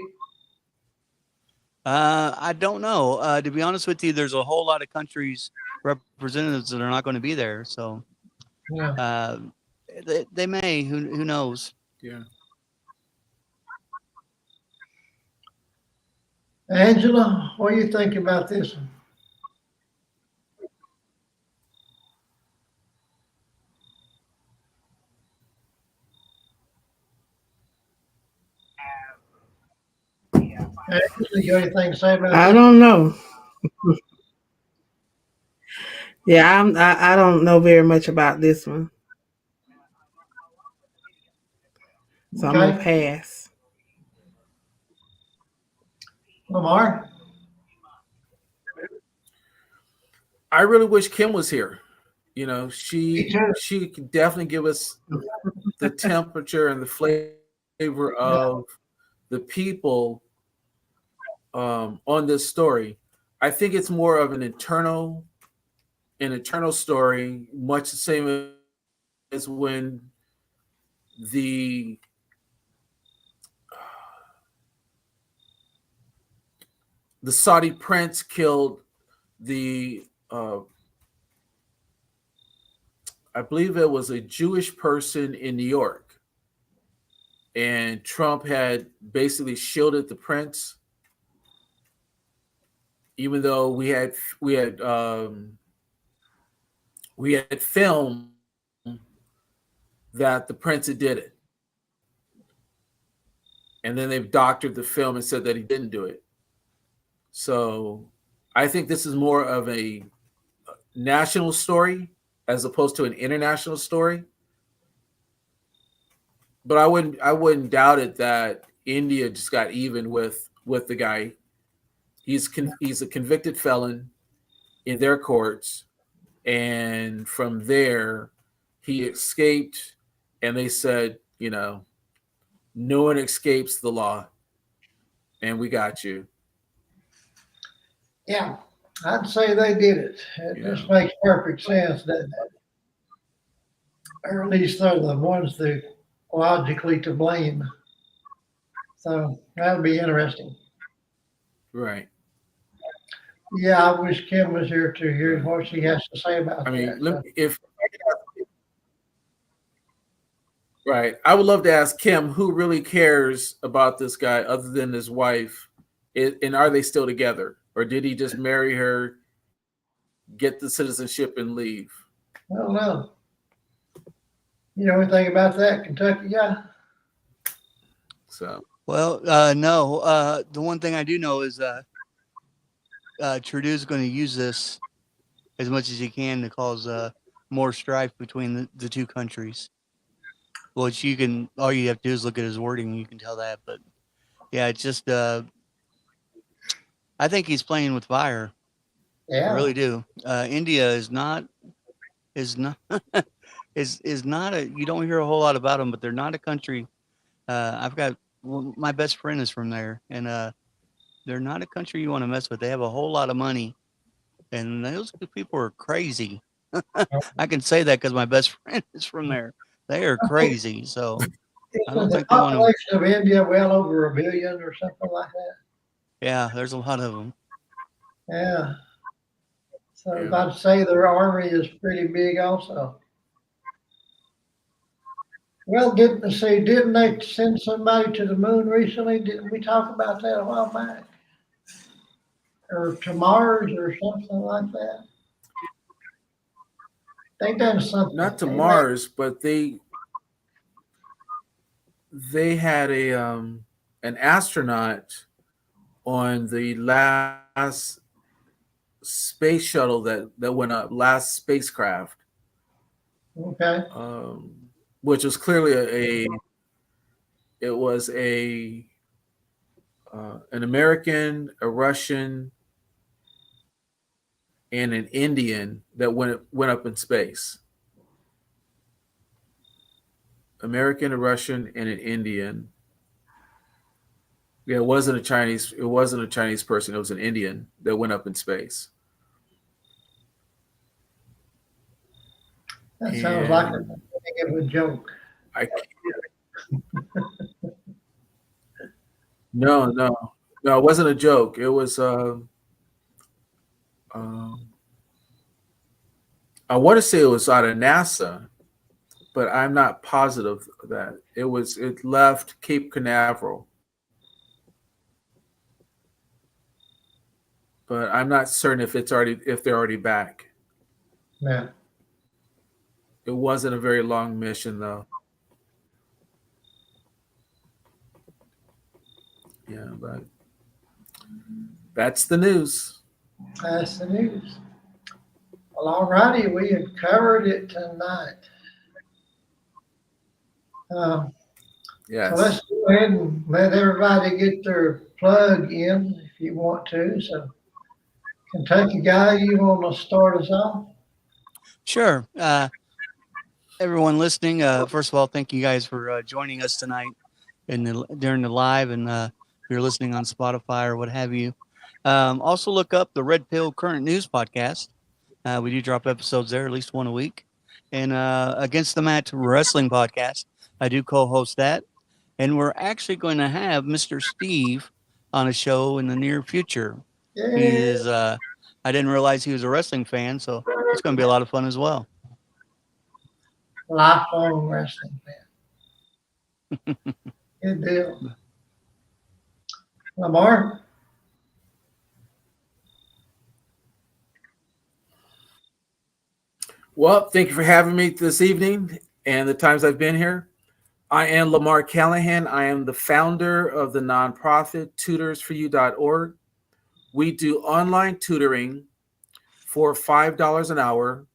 I don't know. To be honest with you, there's a whole lot of countries representatives that are not going to be there. So Yeah. they may. Who knows? Yeah. Angela, what do you think about this one? Angela, you got anything to say about I this? don't know. Yeah, I don't know very much about this one, so I'm gonna Okay. pass. Lamar? I really wish Kim was here. Me She too. could definitely give us the temperature and the flavor of the people on this story. I think it's more of an internal story, much the same as when the Saudi prince killed the I believe it was a Jewish person in New York, and Trump had basically shielded the prince, even though we had filmed that the prince had did it, and then they've doctored the film and said that he didn't do it. So I think this is more of a national story as opposed to an international story. But I wouldn't doubt it that India just got even with the guy. He's a convicted felon in their courts, and from there he escaped, and they said, no one escapes the law, and we got you. Yeah. I'd say they did it. It just makes perfect sense, doesn't it? Or at least they're the ones that logically to blame. So that'll be interesting. Right. Yeah, I wish Kim was here to hear what she has to say about I mean, that. right. I would love to ask Kim who really cares about this guy other than his wife, and are they still together, or did he just marry her, get the citizenship, and leave? I don't know. You know anything about that, Kentucky guy? So, Well, no. The one thing I do know is Trudeau's going to use this as much as he can to cause more strife between the two countries. Which all you have to do is look at his wording, and you can tell that. But yeah, it's just, I think he's playing with fire. Yeah. I really do. India is not is not you don't hear a whole lot about them, but they're not a country. My best friend is from there, and they're not a country you want to mess with. They have a whole lot of money, and those people are crazy. I can say that because my best friend is from there. They are crazy. So I don't Isn't the think they want to. population of India well over 1 billion or something like that? Yeah, there's a lot of them. Yeah. So Yeah. I'd say their army is pretty big also. Well, didn't they send somebody to the moon recently? Didn't we talk about that a while back? Or to Mars or something like that? They done something. Not to They Mars, but they had a an astronaut on the last space shuttle that went up, last spacecraft, Okay. which was clearly it was a an American, a Russian, and an Indian that went up in space. American, a Russian, and an Indian. Yeah, it wasn't a Chinese. It wasn't a Chinese person. It was an Indian that went up in space. That sounds like And a joke. I no, it wasn't a joke. It was I want to say it was out of NASA, but I'm not positive of that. It left Cape Canaveral, but I'm not certain if they're already back. Yeah. It wasn't a very long mission though. Yeah, but that's the news. That's the news. Well, all righty, we have covered it tonight. So Yes. let's go ahead and let everybody get their plug in if you want to. So, Kentucky guy, you want to start us off? Sure. Everyone listening, first of all, thank you guys for joining us tonight during the live, and if you're listening on Spotify or what have you. Also, look up the Red Pill Current News podcast. We do drop episodes there, at least one a week. And Against the Mat Wrestling podcast, I do co-host that. And we're actually going to have Mr. Steve on a show in the near future. He Yeah, is. I didn't realize he was a wrestling fan, so it's going to be a lot of fun as well. lifelong wrestling fan. Good deal. Lamar? Well, thank you for having me this evening and the times I've been here. I am Lamar Callahan. I am the founder of the nonprofit tutorsforyou.org. We do online tutoring for $5 an hour.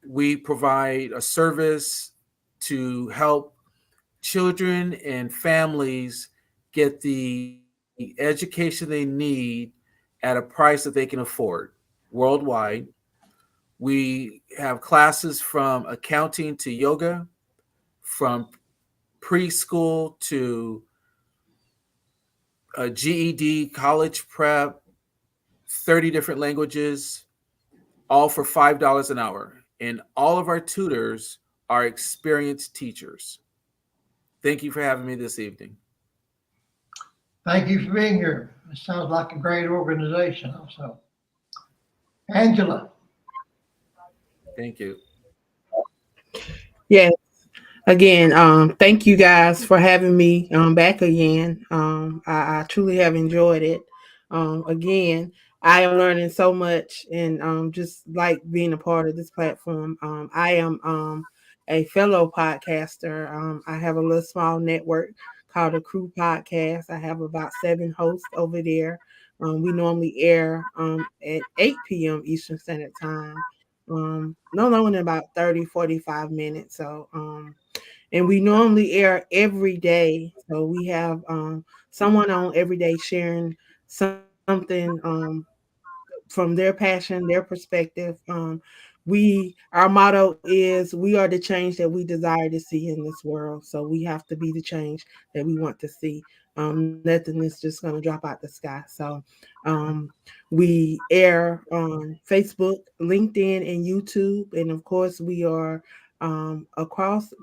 We provide a service to help children and families get the education they need at a price that they can afford worldwide. We have classes from accounting to yoga, from preschool to a GED, college prep, 30 different languages, all for $5 an hour. And all of our tutors are experienced teachers. Thank you for having me this evening. Thank you for being here. It sounds like a great organization also. Angela? Thank you. Yes. Again, thank you guys for having me back again. I truly have enjoyed it. Again, I am learning so much and just like being a part of this platform. I am a fellow podcaster. I have a little small network called the Crew Podcast. I have about 7 hosts over there. We normally air at 8 p.m. Eastern Standard Time. No longer than about 30, 45 minutes. So, and we normally air every day. So we have someone on every day sharing something from their passion, their perspective. Our motto is we are the change that we desire to see in this world. So we have to be the change that we want to see. Nothing is just going to drop out the sky. So we air on Facebook, LinkedIn, and YouTube. And of course, we are across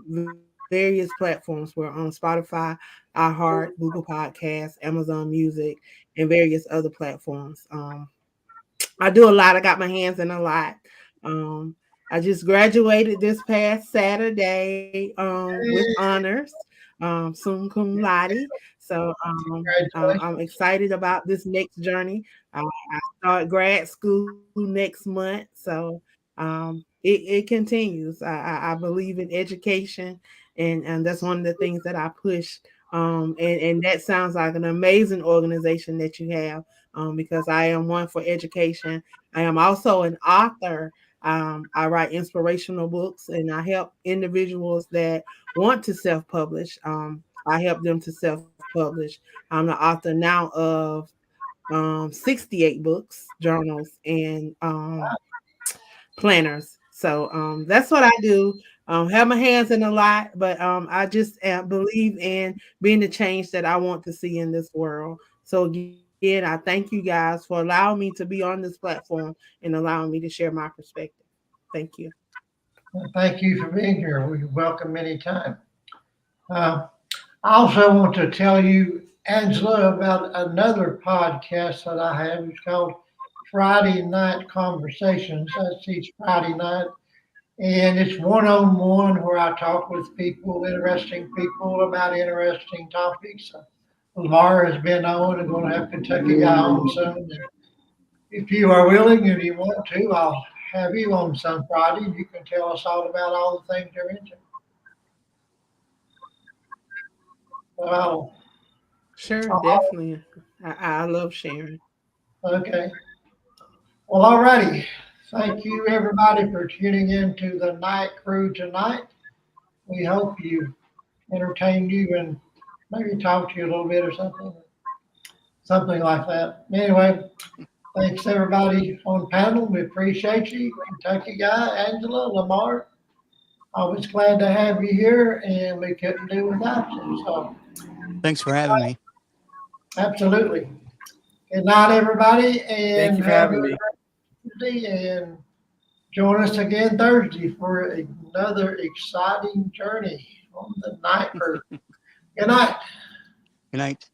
various platforms. We're on Spotify, iHeart, Google Podcasts, Amazon Music, and various other platforms. I do a lot. I got my hands in a lot. I just graduated this past Saturday with honors, summa cum laude. So I'm excited about this next journey. I start grad school next month, so it continues. I believe in education, and that's one of the things that I push. And that sounds like an amazing organization that you have, because I am one for education. I am also an author. I write inspirational books, and I help individuals that want to self-publish. I help them to self-publish. I'm the author now of 68 books, journals, and planners. So that's what I do. Have my hands in a lot, but I just believe in being the change that I want to see in this world. So again, I thank you guys for allowing me to be on this platform and allowing me to share my perspective. Thank you. Thank you for being here. We welcome anytime. I also want to tell you, Angela, about another podcast that I have. It's called Friday Night Conversations. That's each Friday night. And it's one-on-one where I talk with people, interesting people about interesting topics. Lamar has been on and going to have Kentucky Guy on soon. And if you are willing and you want to, I'll have you on some Friday. You can tell us all about all the things you're into. Well, Sure, definitely. I love sharing. okay. Well, all righty. Thank you, everybody, for tuning in to the Night Crew tonight. We hope you entertained you and maybe talk to you a little bit or something like that. Anyway, thanks everybody on panel. We appreciate you. Kentucky Guy, Angela, Lamar. Always glad to have you here, and we couldn't do without you. So, Thanks for having me. absolutely. Good night, everybody, and Thank you for having me. and join us again Thursday for another exciting journey on the Night Crew. Good night. Good night.